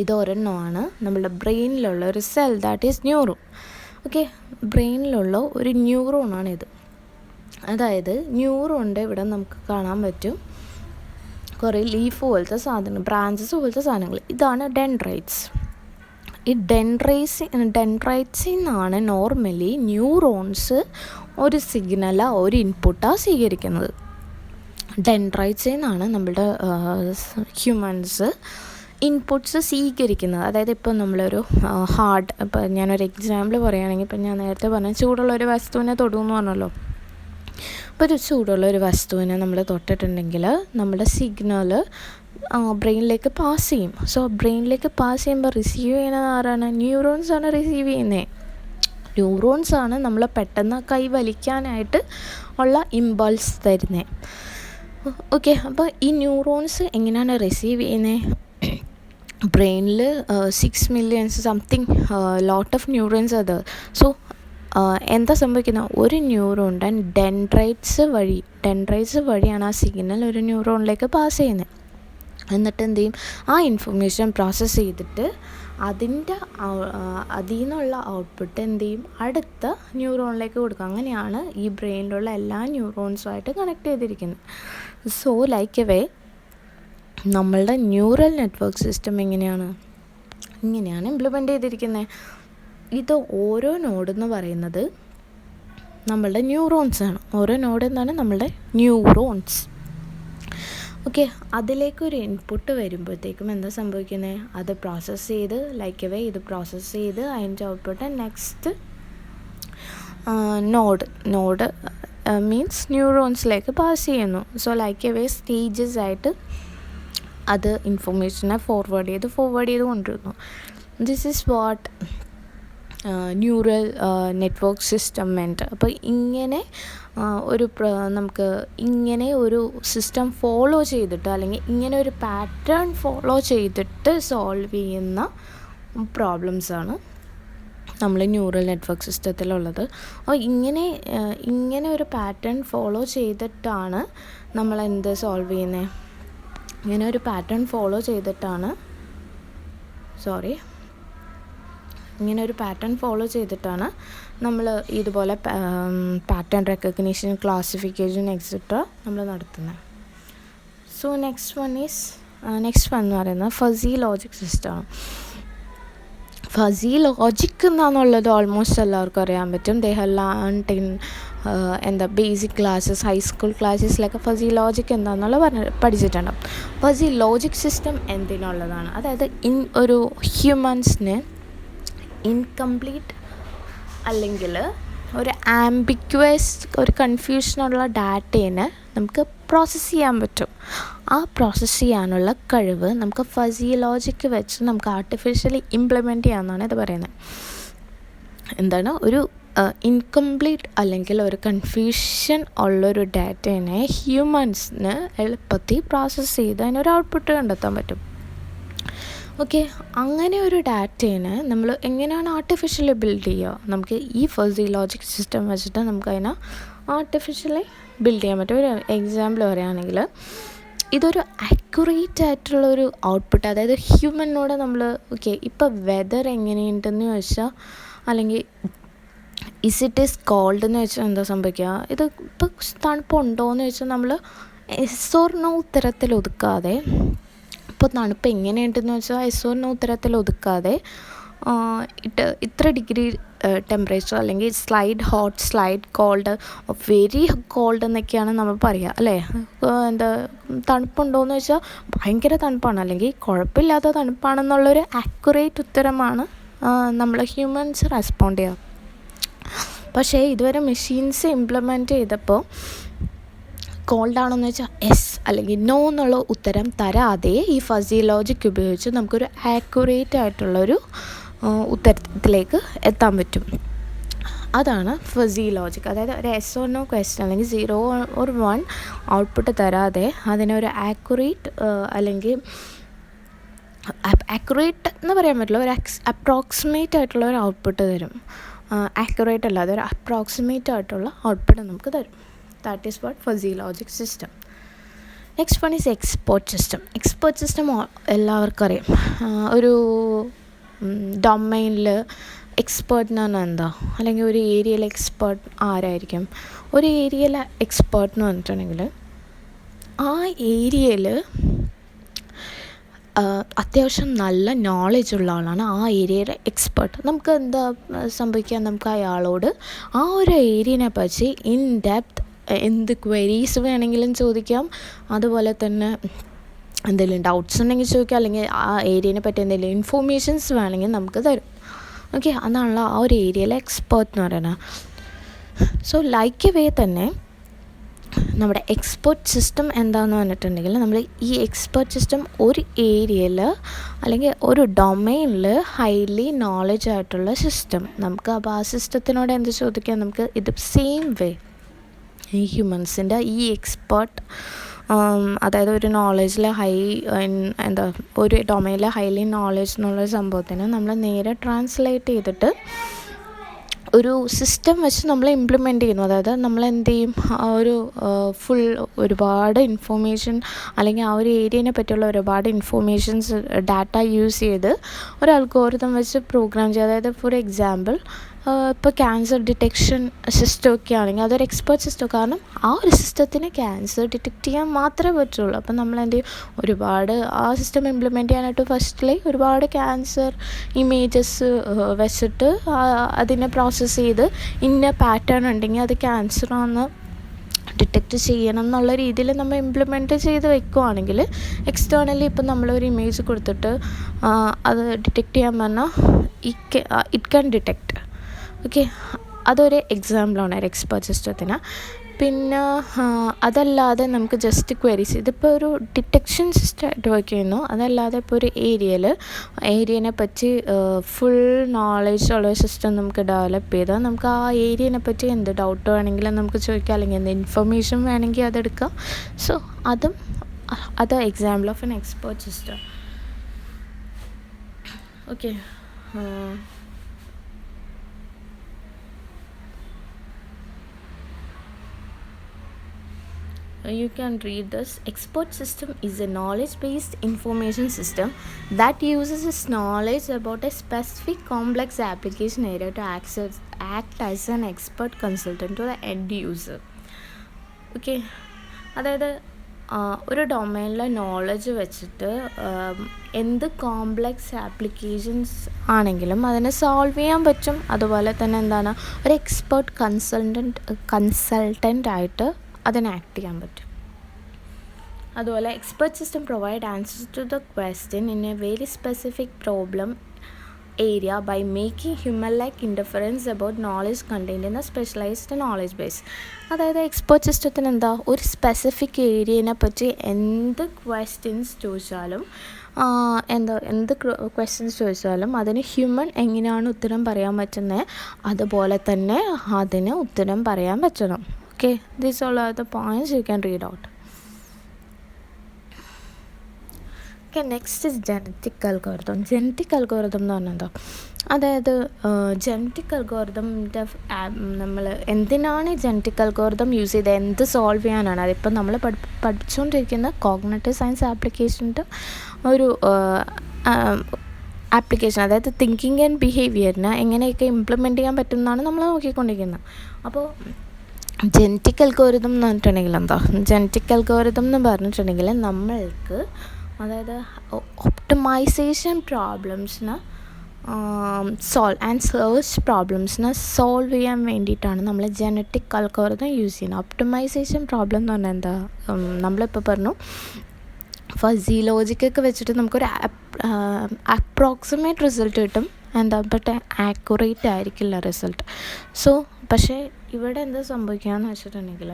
ഇതൊരെണ്ണമാണ് നമ്മളുടെ ബ്രെയിനിലുള്ള ഒരു cell, that is neuron. Okay, ബ്രെയിനിലുള്ള ഒരു ന്യൂറോണാണിത്. അതായത് ന്യൂറോണിൻ്റെ ഇവിടെ നമുക്ക് കാണാൻ പറ്റും കുറേ ലീഫ് പോലത്തെ സാധനങ്ങൾ, ബ്രാഞ്ചസ് പോലത്തെ സാധനങ്ങൾ. ഇതാണ് ഡെൻഡ്രൈറ്റ്സ്. ഈ ഡെൻഡ്രൈറ്റ്സിൽ നിന്നാണ് നോർമലി ന്യൂറോൺസ് ഒരു സിഗ്നലാണ്, ഒരു ഇൻപുട്ടാണ് സ്വീകരിക്കുന്നത്. ഡെൻഡ്രൈറ്റ്സിൽ നിന്നാണ് നമ്മളുടെ ഹ്യൂമൻസ് ഇൻപുട്സ് സ്വീകരിക്കുന്നത്. അതായത് ഇപ്പോൾ നമ്മളൊരു ഇപ്പോൾ ഞാനൊരു എക്സാമ്പിൾ പറയുകയാണെങ്കിൽ, ഇപ്പം ഞാൻ നേരത്തെ പറഞ്ഞ ചൂടുള്ളൊരു വസ്തുവിനെ തൊടുമെന്ന് പറഞ്ഞല്ലോ. അപ്പോൾ ഒരു ചൂടുള്ളൊരു വസ്തുവിനെ നമ്മൾ തൊട്ടിട്ടുണ്ടെങ്കിൽ നമ്മുടെ സിഗ്നൽ ബ്രെയിനിലേക്ക് പാസ് ചെയ്യും. സോ ബ്രെയിനിലേക്ക് പാസ് ചെയ്യുമ്പോൾ റിസീവ് ചെയ്യുന്നത് ആരാണ്? ന്യൂറോൺസാണ് റിസീവ് ചെയ്യുന്നത്. ന്യൂറോൺസാണ് നമ്മൾ പെട്ടെന്ന് കൈ വലിക്കാനായിട്ട് ഉള്ള ഇമ്പൾസ് തരുന്നത്. ഓക്കെ, അപ്പോൾ ഈ ന്യൂറോൺസ് എങ്ങനെയാണ് റിസീവ് ചെയ്യുന്നത്? ബ്രെയിനിൽ 6 million something lot of neurons അത്. സോ എന്താ സംഭവിക്കുന്നത്? ഒരു ന്യൂറോണിൻ്റെ ഡെൻഡ്രൈറ്റ്സ് വഴിയാണ് ആ സിഗ്നൽ ഒരു ന്യൂറോണിലേക്ക് പാസ് ചെയ്യുന്നത്. എന്നിട്ട് എന്ത് ചെയ്യും? ആ ഇൻഫർമേഷൻ പ്രോസസ്സ് ചെയ്തിട്ട് അതിൽ നിന്നുള്ള ഔട്ട്പുട്ട് എന്ത് ചെയ്യും? അടുത്ത ന്യൂറോണിലേക്ക് കൊടുക്കും. അങ്ങനെയാണ് ഈ ബ്രെയിനിലുള്ള എല്ലാ ന്യൂറോൺസുമായിട്ട് കണക്ട് ചെയ്തിരിക്കുന്നത്. സോ ലൈക്ക് എ വേ നമ്മളുടെ ന്യൂറൽ നെറ്റ്വർക്ക് സിസ്റ്റം ഇങ്ങനെയാണ് ഇംപ്ലിമെൻ്റ് ചെയ്തിരിക്കുന്നത്. ഇത് ഓരോ നോഡെന്ന് പറയുന്നത് നമ്മളുടെ ന്യൂറോൺസാണ്. ഓരോ നോഡ് എന്താണ്? നമ്മളുടെ ന്യൂറോൺസ്. ഓക്കെ, അതിലേക്കൊരു ഇൻപുട്ട് വരുമ്പോഴത്തേക്കും എന്താ സംഭവിക്കുന്നത്? അത് പ്രോസസ്സ് ചെയ്ത് ലൈക്ക് എ വേ ഇത് പ്രോസസ്സ് ചെയ്ത് അതിൻ്റെ ഔട്ട്പുട്ട് നെക്സ്റ്റ് നോഡ് മീൻസ് ന്യൂറോൺസിലേക്ക് പാസ് ചെയ്യുന്നു. So like a way stages ആയിട്ട് അത് ഇൻഫർമേഷനെ ഫോർവേഡ് ചെയ്ത് കൊണ്ടിരുന്നു. This is what neural network system മെൻറ്റ്. അപ്പോൾ ഇങ്ങനെ നമുക്ക് ഇങ്ങനെ ഒരു സിസ്റ്റം ഫോളോ ചെയ്തിട്ട്, അല്ലെങ്കിൽ ഇങ്ങനെ ഒരു പാറ്റേൺ ഫോളോ ചെയ്തിട്ട് സോൾവ് ചെയ്യുന്ന പ്രോബ്ലംസാണ് നമ്മൾ ന്യൂറൽ നെറ്റ്വർക്ക് സിസ്റ്റത്തിലുള്ളത്. അപ്പോൾ ഇങ്ങനെ ഒരു പാറ്റേൺ ഫോളോ ചെയ്തിട്ടാണ് നമ്മൾ എന്ത് സോൾവ് ചെയ്യുന്നത്? ഇങ്ങനെ ഒരു പാറ്റേൺ ഫോളോ ചെയ്തിട്ടാണ് നമ്മൾ ഇതുപോലെ പാറ്റേൺ റെക്കഗ്നിഷൻ, ക്ലാസിഫിക്കേഷൻ എക്സെട്ര നമ്മൾ നടത്തുന്നത്. സോ നെക്സ്റ്റ് വൺ എന്ന് പറയുന്നത് ഫസി ലോജിക് സിസ്റ്റമാണ്. ഫസി ലോജിക് എന്താണെന്നുള്ളത് ഓൾമോസ്റ്റ് എല്ലാവർക്കും അറിയാൻ പറ്റും. They have learned in basic classes, high school ക്ലാസ്സസിലൊക്കെ ഫസി ലോജിക് എന്താണെന്നുള്ളത് പഠിച്ചിട്ടുണ്ട്. ഫസി ലോജിക് സിസ്റ്റം എന്തിനുള്ളതാണ്? അതായത് ഒരു ഹ്യൂമൻസിന് ഇൻകംപ്ലീറ്റ് അല്ലെങ്കിൽ ഒരു ആംബിക്വസ്, ഒരു കൺഫ്യൂഷനുള്ള ഡാറ്റേനെ നമുക്ക് പ്രോസസ്സ് ചെയ്യാൻ പറ്റും. ആ പ്രോസസ്സ് ചെയ്യാനുള്ള കഴിവ് നമുക്ക് ഫസി ലോജിക്ക് വെച്ച് നമുക്ക് ആർട്ടിഫിഷ്യലി ഇംപ്ലിമെൻറ്റ് ചെയ്യാമെന്നാണ് ഇത് പറയുന്നത്. ഒരു ഇൻകംപ്ലീറ്റ് അല്ലെങ്കിൽ ഒരു കൺഫ്യൂഷൻ ഉള്ളൊരു ഡാറ്റേനെ ഹ്യൂമൻസിന് എളുപ്പത്തിൽ പ്രോസസ്സ് ചെയ്ത് അതിനൊരു ഔട്ട്പുട്ട് കണ്ടെത്താൻ പറ്റും. ഓക്കെ, അങ്ങനെ ഒരു ഡാറ്റേനെ നമ്മൾ എങ്ങനെയാണ് ആർട്ടിഫിഷ്യലി ബിൽഡ് ചെയ്യുക? നമുക്ക് ഈ ഫസി ലോജിക് സിസ്റ്റം വെച്ചിട്ട് നമുക്ക് അതിനെ ആർട്ടിഫിഷ്യലി ബിൽഡ് ചെയ്യാൻ പറ്റും. ഒരു എക്സാമ്പിൾ പറയുകയാണെങ്കിൽ, ഇതൊരു ആക്യുറേറ്റ് ആയിട്ടുള്ളൊരു ഔട്ട്പുട്ട്, അതായത് ഹ്യൂമനോട് നമ്മൾ ഇപ്പോൾ വെതർ എങ്ങനെയുണ്ടെന്ന് ചോദിച്ചാൽ, അല്ലെങ്കിൽ ഇറ്റ് ഈസ് കോൾഡ് എന്ന് വെച്ചാൽ എന്താ സംഭവിക്കുക? ഇത് ഇപ്പോൾ തണുപ്പുണ്ടോ എന്ന് ചോദിച്ചാൽ നമ്മൾ എസ് ഓർ നോ ഉത്തരത്തിൽ ഒതുക്കാതെ, ഇപ്പോൾ തണുപ്പ് എങ്ങനെയുണ്ടെന്ന് വെച്ചാൽ എസ് ഓർ നോ ഉത്തരത്തിൽ ഒതുക്കാതെ ഇത്ര ഡിഗ്രി ടെമ്പറേച്ചർ, അല്ലെങ്കിൽ slide hot, slide cold, very cold എന്നൊക്കെയാണ് നമ്മൾ പറയുക, അല്ലേ? തണുപ്പുണ്ടോയെന്ന് വെച്ചാൽ ഭയങ്കര തണുപ്പാണ്, അല്ലെങ്കിൽ കുഴപ്പമില്ലാത്ത തണുപ്പാണെന്നുള്ളൊരു ആക്യുറേറ്റ് ഉത്തരമാണ് നമ്മൾ ഹ്യൂമൻസ് റെസ്പോണ്ട് ചെയ്യുക. പക്ഷേ ഇതുവരെ മെഷീൻസ് ഇംപ്ലിമെൻറ്റ് ചെയ്തപ്പോൾ കോൾഡാണെന്ന് വെച്ചാൽ എസ് അല്ലെങ്കിൽ നോ എന്നുള്ള ഉത്തരം തരാതെ ഈ ഫസി ലോജിക് ഉപയോഗിച്ച് നമുക്കൊരു ആക്യുറേറ്റ് ആയിട്ടുള്ളൊരു ഉത്തരത്തിലേക്ക് എത്താൻ പറ്റും. അതാണ് ഫസി ലോജിക്. അതായത് ഒരു എസ് ഓർ നോ ക്വസ്റ്റ്യൻ അല്ലെങ്കിൽ 0 or 1 ഔട്ട്പുട്ട് തരാതെ അതിനൊരു ആക്യുറേറ്റ് അല്ലെങ്കിൽ ആക്യുറേറ്റ് എന്ന് പറയാൻ പറ്റില്ല, ഒരു അപ്രോക്സിമേറ്റ് ആയിട്ടുള്ള ഒരു ഔട്ട്പുട്ട് തരും. ആക്യുറേറ്റ് അല്ലാതെ ഒരു അപ്രോക്സിമേറ്റ് ആയിട്ടുള്ള ഔട്ട്പുട്ട് നമുക്ക് തരും. That is what fuzzy logic system. Next one is expert system. Expert system എല്ലാവർക്കും അറിയാം. ഒരു ഡൊമൈനിൽ എക്സ്പേർട്ട് എന്ന് പറഞ്ഞാൽ എന്താ? അല്ലെങ്കിൽ ഒരു ഏരിയയിൽ എക്സ്പേർട്ട് ആരായിരിക്കും? ഒരു ഏരിയയിലെ എക്സ്പേർട്ട് എന്ന് പറഞ്ഞിട്ടുണ്ടെങ്കിൽ ആ ഏരിയയിൽ അത്യാവശ്യം നല്ല നോളജ് ഉള്ള ആളാണ് ആ ഏരിയയുടെ എക്സ്പേർട്ട്. നമുക്ക് എന്താ സംഭവിക്കുക? നമുക്ക് അയാളോട് ആ ഒരു ഏരിയനെ പറ്റി ഇൻ ഡെപ്ത് എന്ത് ക്വരീസ് വേണമെങ്കിലും ചോദിക്കാം. അതുപോലെ തന്നെ എന്തെങ്കിലും ഡൗട്ട്സ് ഉണ്ടെങ്കിൽ ചോദിക്കാം, അല്ലെങ്കിൽ ആ ഏരിയനെ പറ്റി എന്തെങ്കിലും ഇൻഫോർമേഷൻസ് വേണമെങ്കിൽ നമുക്ക് തരും. ഓക്കെ, അതാണല്ലോ ആ ഒരു ഏരിയയിലെ എക്സ്പേർട്ട് എന്ന് പറയുന്നത്. സോ ലൈക്ക് എ വേ തന്നെ നമ്മുടെ എക്സ്പേർട്ട് സിസ്റ്റം എന്താണെന്ന് പറഞ്ഞിട്ടുണ്ടെങ്കിൽ, നമ്മൾ ഈ എക്സ്പേർട്ട് സിസ്റ്റം ഒരു ഏരിയയിൽ അല്ലെങ്കിൽ ഒരു ഡൊമൈനിൽ ഹൈലി നോളജ് ആയിട്ടുള്ള സിസ്റ്റം. നമുക്ക് അപ്പോൾ ആ സിസ്റ്റത്തിനോട് എന്ത് ചോദിക്കാം, നമുക്ക് ഇത് സെയിം വേ ഈ ഹ്യൂമൻസിൻ്റെ ഈ എക്സ്പേർട്ട്, അതായത് ഒരു നോളജിൽ ഒരു ഡൊമൈനിൽ ഹൈലി നോളജ് എന്നുള്ള സംഭവത്തിന് നമ്മൾ നേരെ ട്രാൻസ്ലേറ്റ് ചെയ്തിട്ട് ഒരു സിസ്റ്റം വെച്ച് നമ്മൾ ഇംപ്ലിമെൻ്റ് ചെയ്യുന്നു. അതായത് നമ്മൾ എന്ത് ചെയ്യും, ആ ഒരു ഫുൾ ഒരുപാട് ഇൻഫോർമേഷൻ അല്ലെങ്കിൽ ആ ഒരു ഏരിയനെ പറ്റിയുള്ള ഒരുപാട് ഇൻഫോർമേഷൻസ് ഡാറ്റ യൂസ് ചെയ്ത് ഒരു അൽഗോരിതം വെച്ച് പ്രോഗ്രാം ചെയ്യുക. അതായത് ഫോർ എക്സാമ്പിൾ ഇപ്പോൾ ക്യാൻസർ ഡിറ്റക്ഷൻ സിസ്റ്റം ഒക്കെ ആണെങ്കിൽ അതൊരു എക്സ്പേർട്ട് സിസ്റ്റം. കാരണം ആ ഒരു സിസ്റ്റത്തിന് ക്യാൻസർ ഡിറ്റക്റ്റ് ചെയ്യാൻ മാത്രമേ പറ്റുള്ളൂ. അപ്പം നമ്മൾ എന്ത് ചെയ്യും, ഒരുപാട് ആ സിസ്റ്റം ഇംപ്ലിമെൻറ്റ് ചെയ്യാനായിട്ട് ഫസ്റ്റിൽ ഒരുപാട് ക്യാൻസർ ഇമേജസ് വെച്ചിട്ട് അതിനെ പ്രോസസ്സ് ചെയ്ത് ഇന്ന പാറ്റേൺ ഉണ്ടെങ്കിൽ അത് ക്യാൻസറാണെന്ന് ഡിറ്റക്റ്റ് ചെയ്യണം എന്നുള്ള രീതിയിൽ നമ്മൾ ഇംപ്ലിമെൻറ്റ് ചെയ്ത് വെക്കുകയാണെങ്കിൽ എക്സ്റ്റേണലി ഇപ്പം നമ്മളൊരു ഇമേജ് കൊടുത്തിട്ട് അത് ഡിറ്റക്റ്റ് ചെയ്യാൻ പറഞ്ഞാൽ ഇറ്റ് ക്യാൻ ഡിറ്റക്റ്റ്. ഓക്കെ, അതൊരു എക്സാമ്പിളാണ് ഒരു എക്സ്പേർട്ട് സിസ്റ്റത്തിന്. പിന്നെ അതല്ലാതെ നമുക്ക് ജസ്റ്റ് ക്വയറീസ്, ഇതിപ്പോൾ ഒരു ഡിറ്റക്ഷൻ സിസ്റ്റമായിട്ട് വർക്ക് ചെയ്യുന്നു. അതല്ലാതെ ഇപ്പോൾ ഒരു ഏരിയനെ പറ്റി ഫുൾ നോളേജ് ഉള്ള സിസ്റ്റം നമുക്ക് ഡെവലപ്പ് ചെയ്താൽ നമുക്ക് ആ ഏരിയനെ പറ്റി എന്ത് ഡൗട്ട് വേണമെങ്കിലും നമുക്ക് ചോദിക്കാം, അല്ലെങ്കിൽ എന്ത് ഇൻഫർമേഷൻ വേണമെങ്കിൽ അതെടുക്കാം. സോ അത് example of an expert system. Okay, you can read this. Expert system is a knowledge-based information system that uses its knowledge about a specific complex application area to act as an expert consultant to the end user. Okay, അതായത് ഒരു ഡൊമൈനിലെ നോളജ് വെച്ചിട്ട് എന്ത് കോംപ്ലക്സ് ആപ്ലിക്കേഷൻസ് ആണെങ്കിലും അതിനെ സോൾവ് ചെയ്യാൻ പറ്റും. അതുപോലെ തന്നെ എന്താണ്, ഒരു എക്സ്പേർട്ട് കൺസൾട്ടൻ്റ് ആയിട്ട് അതിനെ ആക്ട് ചെയ്യാൻ പറ്റും. അതുപോലെ expert system provide answers to the question in a very specific problem area by making human like interference about knowledge contained in a specialised knowledge base. അതായത് എക്സ്പേർട്ട് സിസ്റ്റത്തിന് എന്താ, ഒരു സ്പെസിഫിക് ഏരിയനെ പറ്റി എന്ത് ക്വസ്റ്റ്യൻസ് ചോദിച്ചാലും എന്ത് ക്വസ്റ്റ്യൻസ് ചോദിച്ചാലും അതിന് ഹ്യൂമൻ എങ്ങനെയാണ് ഉത്തരം പറയാൻ പറ്റുന്നത്, അതുപോലെ തന്നെ അതിന് ഉത്തരം പറയാൻ പറ്റണം. Okay, these all are the points you can read out. Okay, next is genetic algorithm. Genetic algorithm എന്ന് പറഞ്ഞാൽ എന്താ, അതായത് ജെനറ്റിക് അൽഗോറിതമിൻ്റെ നമ്മൾ എന്തിനാണ് ജെനറ്റിക് അൽഗോറിതം യൂസ് ചെയ്ത് എന്ത് സോൾവ് ചെയ്യാനാണ്. അതിപ്പോൾ നമ്മൾ പഠിച്ചുകൊണ്ടിരിക്കുന്ന കോഗ്നിറ്റീവ് സയൻസ് ആപ്ലിക്കേഷൻ്റെ ഒരു ആപ്ലിക്കേഷൻ, അതായത് തിങ്കിങ് ആൻഡ് ബിഹേവിയറിനെ എങ്ങനെയൊക്കെ ഇംപ്ലിമെൻറ്റ് ചെയ്യാൻ പറ്റുമെന്നാണ് നമ്മൾ നോക്കിക്കൊണ്ടിരിക്കുന്നത്. അപ്പോൾ ജെനറ്റിക് അൽഗോരിതം എന്ന് പറഞ്ഞിട്ടുണ്ടെങ്കിൽ എന്താ, ജെനറ്റിക് അൽഗോരിതം എന്ന് പറഞ്ഞിട്ടുണ്ടെങ്കിൽ നമ്മൾക്ക്, അതായത് ഒപ്റ്റിമൈസേഷൻ പ്രോബ്ലംസിന് സെർച്ച് പ്രോബ്ലംസിനെ സോൾവ് ചെയ്യാൻ വേണ്ടിയിട്ടാണ് നമ്മൾ ജെനറ്റിക് അൽഗോരിതം യൂസ് ചെയ്യുന്നത്. ഒപ്റ്റിമൈസേഷൻ പ്രോബ്ലം എന്ന് പറഞ്ഞാൽ എന്താ, നമ്മളിപ്പോൾ പറഞ്ഞു ഫസി ലോജിക്കൊക്കെ വെച്ചിട്ട് നമുക്കൊരു അപ്രോക്സിമേറ്റ് റിസൾട്ട് കിട്ടും, ബട്ട് ആക്യുറേറ്റ് ആയിരിക്കില്ല റിസൾട്ട്. സോ പക്ഷേ ഇവിടെ എന്താ സംഭവിക്കുകയെന്ന് വെച്ചിട്ടുണ്ടെങ്കിൽ,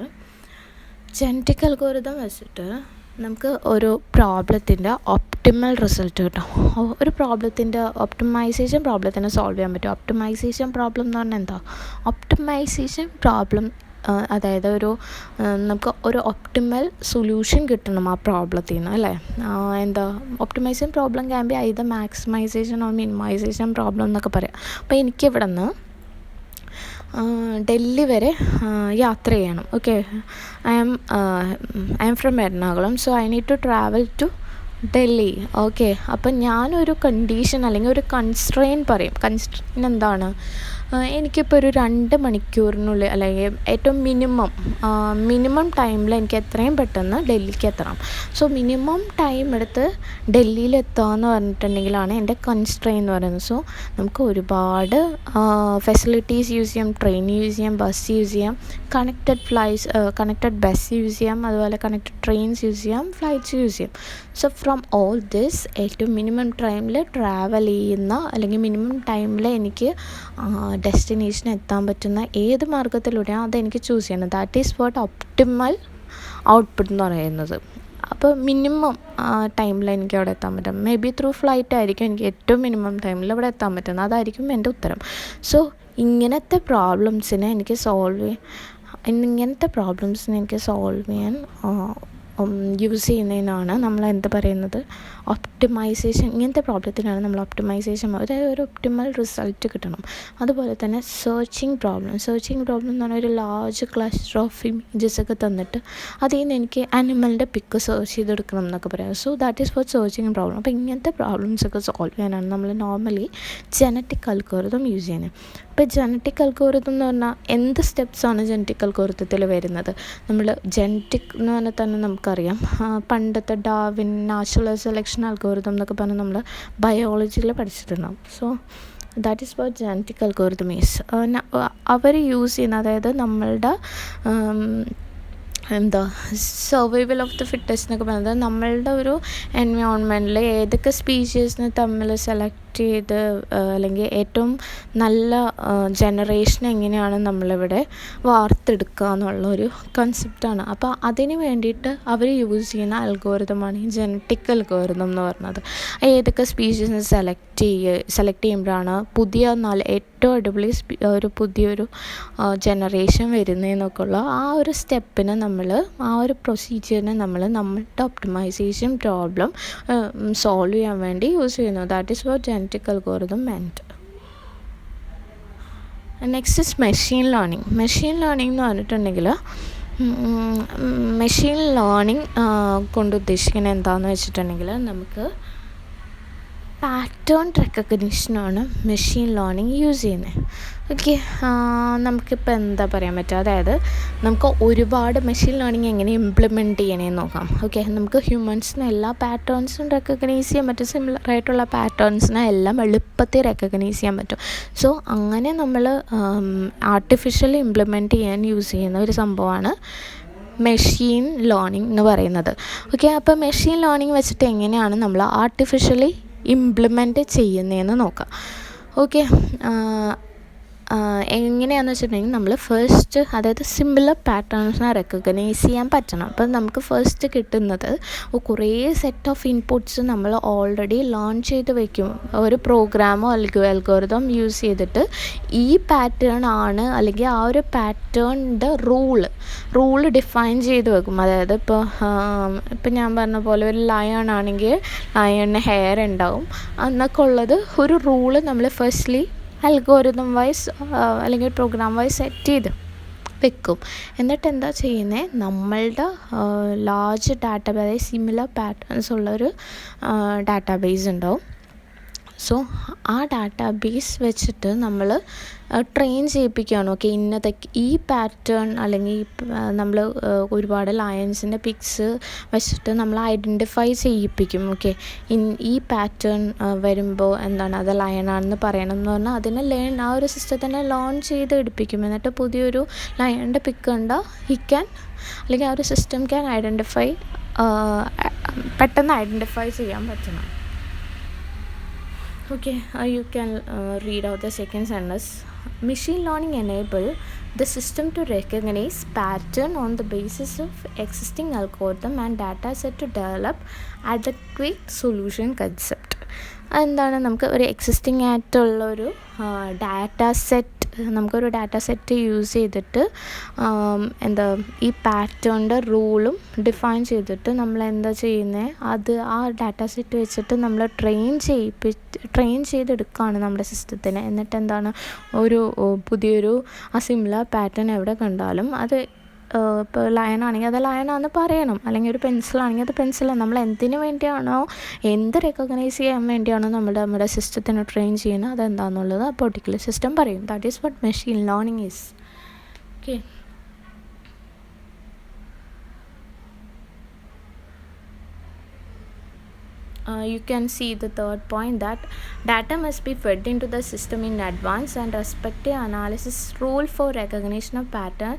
ജെനറ്റിക് അൽഗോരിതം വെച്ചിട്ട് നമുക്ക് ഒരു പ്രോബ്ലത്തിൻ്റെ ഒപ്റ്റിമൽ റിസൾട്ട് കിട്ടും. ഒരു പ്രോബ്ലത്തിൻ്റെ ഒപ്റ്റിമൈസേഷൻ പ്രോബ്ലത്തിനെ സോൾവ് ചെയ്യാൻ പറ്റും. ഒപ്റ്റിമൈസേഷൻ പ്രോബ്ലം എന്ന് പറഞ്ഞാൽ എന്താ, ഒപ്റ്റിമൈസേഷൻ പ്രോബ്ലം അതായത് നമുക്ക് ഒരു ഒപ്റ്റിമൽ സൊല്യൂഷൻ കിട്ടണം ആ പ്രോബ്ലത്തിൽ നിന്ന്, അല്ലേ. Optimisation problem can be either maximisation or minimisation problem എന്നൊക്കെ പറയാം. അപ്പോൾ എനിക്കിവിടെ നിന്ന് ഡൽഹി വരെ യാത്ര ചെയ്യണം. Okay, I am from Ernakulam. So I need to travel to Delhi. Okay. അപ്പം ഞാനൊരു കണ്ടീഷൻ അല്ലെങ്കിൽ ഒരു കൺസ്ട്രെയിൻ പറയും. കൺസ്ട്രെയിൻ എന്താണ്? എനിക്കിപ്പോൾ ഒരു 2 മണിക്കൂറിനുള്ളിൽ അല്ലെങ്കിൽ ഏറ്റവും മിനിമം ടൈമിൽ എനിക്ക് എത്രയും പെട്ടെന്ന് ഡൽഹിക്ക് എത്തണം. സോ മിനിമം ടൈം എടുത്ത് ഡൽഹിയിൽ എത്തുകയെന്ന് പറഞ്ഞിട്ടുണ്ടെങ്കിലാണ് എൻ്റെ കൺസ്ട്രെയിൻ എന്ന് പറയുന്നത്. സോ നമുക്ക് ഒരുപാട് ഫെസിലിറ്റീസ് യൂസ് ചെയ്യാം. ട്രെയിൻ യൂസ് ചെയ്യാം, ബസ് യൂസ് ചെയ്യാം, കണക്റ്റഡ് ബസ് യൂസ് ചെയ്യാം, അതുപോലെ കണക്റ്റഡ് ട്രെയിൻസ് യൂസ് ചെയ്യാം, ഫ്ലൈറ്റ്സ് യൂസ് ചെയ്യാം. സോ ഫ്രം ഓൾ ദിസ് ഏറ്റവും മിനിമം ടൈമിൽ ട്രാവൽ ചെയ്യുന്ന അല്ലെങ്കിൽ മിനിമം ടൈമിൽ എനിക്ക് ഡെസ്റ്റിനേഷൻ എത്താൻ പറ്റുന്ന ഏത് മാർഗ്ഗത്തിലൂടെയാണ് അതെനിക്ക് ചൂസ് ചെയ്യണം. That is what optimal output എന്ന് പറയുന്നത്. അപ്പോൾ മിനിമം ടൈമിൽ എനിക്ക് അവിടെ എത്താൻ പറ്റും. മേ ബി ത്രൂ ഫ്ലൈറ്റ് ആയിരിക്കും എനിക്ക് ഏറ്റവും മിനിമം ടൈമിൽ അവിടെ എത്താൻ പറ്റുന്നത്. അതായിരിക്കും എൻ്റെ ഉത്തരം. സോ ഇങ്ങനത്തെ പ്രോബ്ലംസിനെ എനിക്ക് സോൾവ് ചെയ്യാൻ യൂസ് ചെയ്യുന്നതിനാണ് നമ്മൾ എന്ത് പറയുന്നത്, ഒപ്റ്റിമൈസേഷൻ. ഇങ്ങനത്തെ പ്രോബ്ലത്തിനാണ് നമ്മൾ ഒപ്റ്റിമൈസേഷൻ, ഒരു ഒപ്റ്റിമൽ റിസൾട്ട് കിട്ടണം. അതുപോലെ തന്നെ സെർച്ചിങ് പ്രോബ്ലം എന്ന് പറഞ്ഞാൽ ഒരു ലാർജ് ക്ലസ്റ്റർ ഓഫ് ഇമേജസ് ഒക്കെ തന്നിട്ട് അതിൽ നിന്ന് എനിക്ക് അനിമലിൻ്റെ പിക്ക് സെർച്ച് ചെയ്തെടുക്കണം എന്നൊക്കെ പറയാം. So that is four searching problem. അപ്പോൾ ഇങ്ങനത്തെ പ്രോബ്ലംസൊക്കെ സോൾവ് ചെയ്യാനാണ് നമ്മൾ നോർമലി ജനറ്റിക് അൽഗോരിതം യൂസ് ചെയ്യുന്നത്. ഇപ്പോൾ ജനറ്റിക് അൽഗോരിതം എന്ന് പറഞ്ഞാൽ എന്ത് സ്റ്റെപ്സാണ് ജനറ്റിക് അൽഗോരിതത്തിൽ വരുന്നത്? നമ്മൾ ജനറ്റിക് എന്ന് പറഞ്ഞാൽ തന്നെ നമുക്കറിയാം, പണ്ടത്തെ ഡാർവിൻ നാച്ചുറൽ സെലക്ഷൻ അൽഗോരിതം എന്നൊക്കെ പറഞ്ഞാൽ നമ്മൾ ബയോളജിയിൽ പഠിച്ചിട്ടുണ്ടാകും. So that is what genetic algorithm is. അവർ യൂസ് ചെയ്യുന്ന, അതായത് നമ്മളുടെ സർവൈവൽ ഓഫ് ദ ഫിറ്റസ്റ്റ് എന്നൊക്കെ പറയുന്നത് നമ്മളുടെ ഒരു എൻവയോൺമെൻറ്റിൽ ഏതൊക്കെ സ്പീഷീസിനെ തമ്മിൽ സെലക്ട് ചെയ്ത് അല്ലെങ്കിൽ ഏറ്റവും നല്ല ജനറേഷൻ എങ്ങനെയാണ് നമ്മളിവിടെ വാർത്തെടുക്കുക എന്നുള്ളൊരു കൺസെപ്റ്റാണ്. അപ്പോൾ അതിന് വേണ്ടിയിട്ട് അവർ യൂസ് ചെയ്യുന്ന അൽഗോരിതമാണ് ഈ ജനറ്റിക് അൽഗോരിതം എന്ന് പറയുന്നത്. ഏതൊക്കെ സ്പീഷീസിനെ സെലക്ട് ചെയ്യുമ്പോഴാണ് ഏറ്റവും അടിപൊളി ഒരു പുതിയൊരു ജനറേഷൻ വരുന്നതെന്നൊക്കെ ഉള്ള ആ ഒരു സ്റ്റെപ്പിന് ആ ഒരു പ്രൊസീജിയറിനെ നമ്മളുടെ ഒപ്റ്റിമൈസേഷൻ പ്രോബ്ലം സോൾവ് ചെയ്യാൻ വേണ്ടി യൂസ് ചെയ്യുന്നു. That is what genetic algorithm meant. Next is machine learning എന്ന് പറഞ്ഞിട്ടുണ്ടെങ്കിൽ മെഷീൻ ലേണിംഗ് കൊണ്ട് ഉദ്ദേശിക്കുന്നത് എന്താണെന്ന് വെച്ചിട്ടുണ്ടെങ്കിൽ നമുക്ക് പാറ്റേൺ റെക്കഗ്നിഷനാണ് മെഷീൻ ലേണിംഗ് യൂസ് ചെയ്യുന്നത്. ഓക്കെ. നമുക്കിപ്പോൾ എന്താ പറയാൻ പറ്റുക, അതായത് നമുക്ക് ഒരുപാട് മെഷീൻ ലേണിംഗ് എങ്ങനെ ഇംപ്ലിമെൻറ്റ് ചെയ്യണമെന്ന് നോക്കാം. ഓക്കെ. നമുക്ക് ഹ്യൂമൻസിന് എല്ലാ പാറ്റേൺസും റെക്കഗ്നൈസ് ചെയ്യാൻ പറ്റും. സിമിലർ ആയിട്ടുള്ള പാറ്റേൺസിനെ എല്ലാം എളുപ്പത്തിൽ റെക്കഗ്നൈസ് ചെയ്യാൻ പറ്റും. സോ അങ്ങനെ നമ്മൾ ആർട്ടിഫിഷ്യലി ഇംപ്ലിമെൻറ്റ് ചെയ്യാൻ യൂസ് ചെയ്യുന്ന ഒരു സംഭവമാണ് മെഷീൻ ലേണിംഗ് എന്ന് പറയുന്നത്. ഓക്കെ. അപ്പോൾ മെഷീൻ ലേണിംഗ് വെച്ചിട്ട് എങ്ങനെയാണ് നമ്മൾ ആർട്ടിഫിഷ്യലി ഇംപ്ലിമെൻറ്റ് ചെയ്യുന്നതെന്ന് നോക്കാം. ഓക്കെ. എങ്ങനെയാണെന്ന് വെച്ചിട്ടുണ്ടെങ്കിൽ നമ്മൾ ഫസ്റ്റ്, അതായത് സിമിലർ പാറ്റേൺസിനെ റെക്കഗ്നൈസ് ചെയ്യാൻ പറ്റണം. അപ്പം നമുക്ക് ഫസ്റ്റ് കിട്ടുന്നത് കുറേ സെറ്റ് ഓഫ് ഇൻപുട്സ് നമ്മൾ ഓൾറെഡി ലേൺ ചെയ്ത് വയ്ക്കും. ഒരു പ്രോഗ്രാമോ അല്ലെങ്കിൽ അൽഗോരിതം യൂസ് ചെയ്തിട്ട് ഈ പാറ്റേൺ ആണ് അല്ലെങ്കിൽ ആ ഒരു പാറ്റേണിൻ്റെ റൂള് ഡിഫൈൻ ചെയ്ത് വെക്കും. അതായത് ഇപ്പം ഞാൻ പറഞ്ഞ പോലെ ഒരു ലയൺ ആണെങ്കിൽ ലയണിന് ഹെയർ ഉണ്ടാവും എന്നൊക്കെ ഉള്ളത് ഒരു റൂള് നമ്മൾ ഫസ്റ്റ്ലി അൽഗോരിതം വൈസ് അല്ലെങ്കിൽ പ്രോഗ്രാം വൈസ് സെറ്റ് ചെയ്ത് വെക്കും. എന്നിട്ട് എന്താ ചെയ്യുന്നത്, നമ്മളുടെ ലാർജ് ഡാറ്റാബേസ്, അതായത് സിമിലർ പാറ്റേൺസ് ഉള്ളൊരു ഡാറ്റാബേസ് ഉണ്ടാവും. സോ ആ ഡാറ്റാബേസ് വെച്ചിട്ട് നമ്മൾ ട്രെയിൻ ചെയ്യിപ്പിക്കുകയാണ്. ഓക്കെ, ഈ പാറ്റേൺ അല്ലെങ്കിൽ നമ്മൾ ഒരുപാട് ലയൺസിൻ്റെ പിക്സ് വെച്ചിട്ട് നമ്മൾ ഐഡൻറ്റിഫൈ ചെയ്യിപ്പിക്കും. ഓക്കെ, ഈ പാറ്റേൺ വരുമ്പോൾ എന്താണ് അത് ലയണാണെന്ന് പറയണം എന്ന് പറഞ്ഞാൽ അതിനെ ആ ഒരു സിസ്റ്റത്തിനെ ലേൺ ചെയ്ത് എടുപ്പിക്കും. എന്നിട്ട് പുതിയൊരു ലയണിൻ്റെ പിക്ക് കണ്ടാൽ അല്ലെങ്കിൽ ആ ഒരു സിസ്റ്റം ക്യാൻ പെട്ടെന്ന് ഐഡൻറ്റിഫൈ ചെയ്യാൻ പറ്റണം. Okay, you can read out the second sentence. Machine learning enable the system to recognize pattern on the basis of existing algorithm and data set to develop adequate solution concept. എന്താണ്, നമുക്ക് ഒരു എക്സിസ്റ്റിംഗ് ആയിട്ടുള്ളൊരു നമുക്കൊരു ഡാറ്റ സെറ്റ് യൂസ് ചെയ്തിട്ട് ഈ പാറ്റേണിൻ്റെ റൂളും ഡിഫൈൻ ചെയ്തിട്ട് നമ്മൾ എന്താ ചെയ്യുന്നത്, ആ ഡാറ്റ സെറ്റ് വെച്ചിട്ട് നമ്മൾ ട്രെയിൻ ചെയ്തെടുക്കുകയാണ് നമ്മുടെ സിസ്റ്റത്തിനെ. എന്നിട്ട് എന്താണ്, പുതിയൊരു സിമിലർ പാറ്റേൺ എവിടെ കണ്ടാലും അത് ഇപ്പോൾ ലയണാണെങ്കിൽ അത് ലയണാണെന്ന് പറയണം, അല്ലെങ്കിൽ ഒരു പെൻസിലാണെങ്കിൽ അത് പെൻസിലാണ്. നമ്മൾ എന്തിനു വേണ്ടിയാണോ, എന്ത് റെക്കഗ്നൈസ് ചെയ്യാൻ വേണ്ടിയാണോ നമ്മുടെ സിസ്റ്റത്തിനെ ട്രെയിൻ ചെയ്യുന്നത്, അതെന്താണെന്നുള്ളത് ആ പെർട്ടിക്കുലർ സിസ്റ്റം പറയും. That is what machine learning is. Okay, you can see the third point, that data must be fed into the system in advance and respective analysis rule for recognition of pattern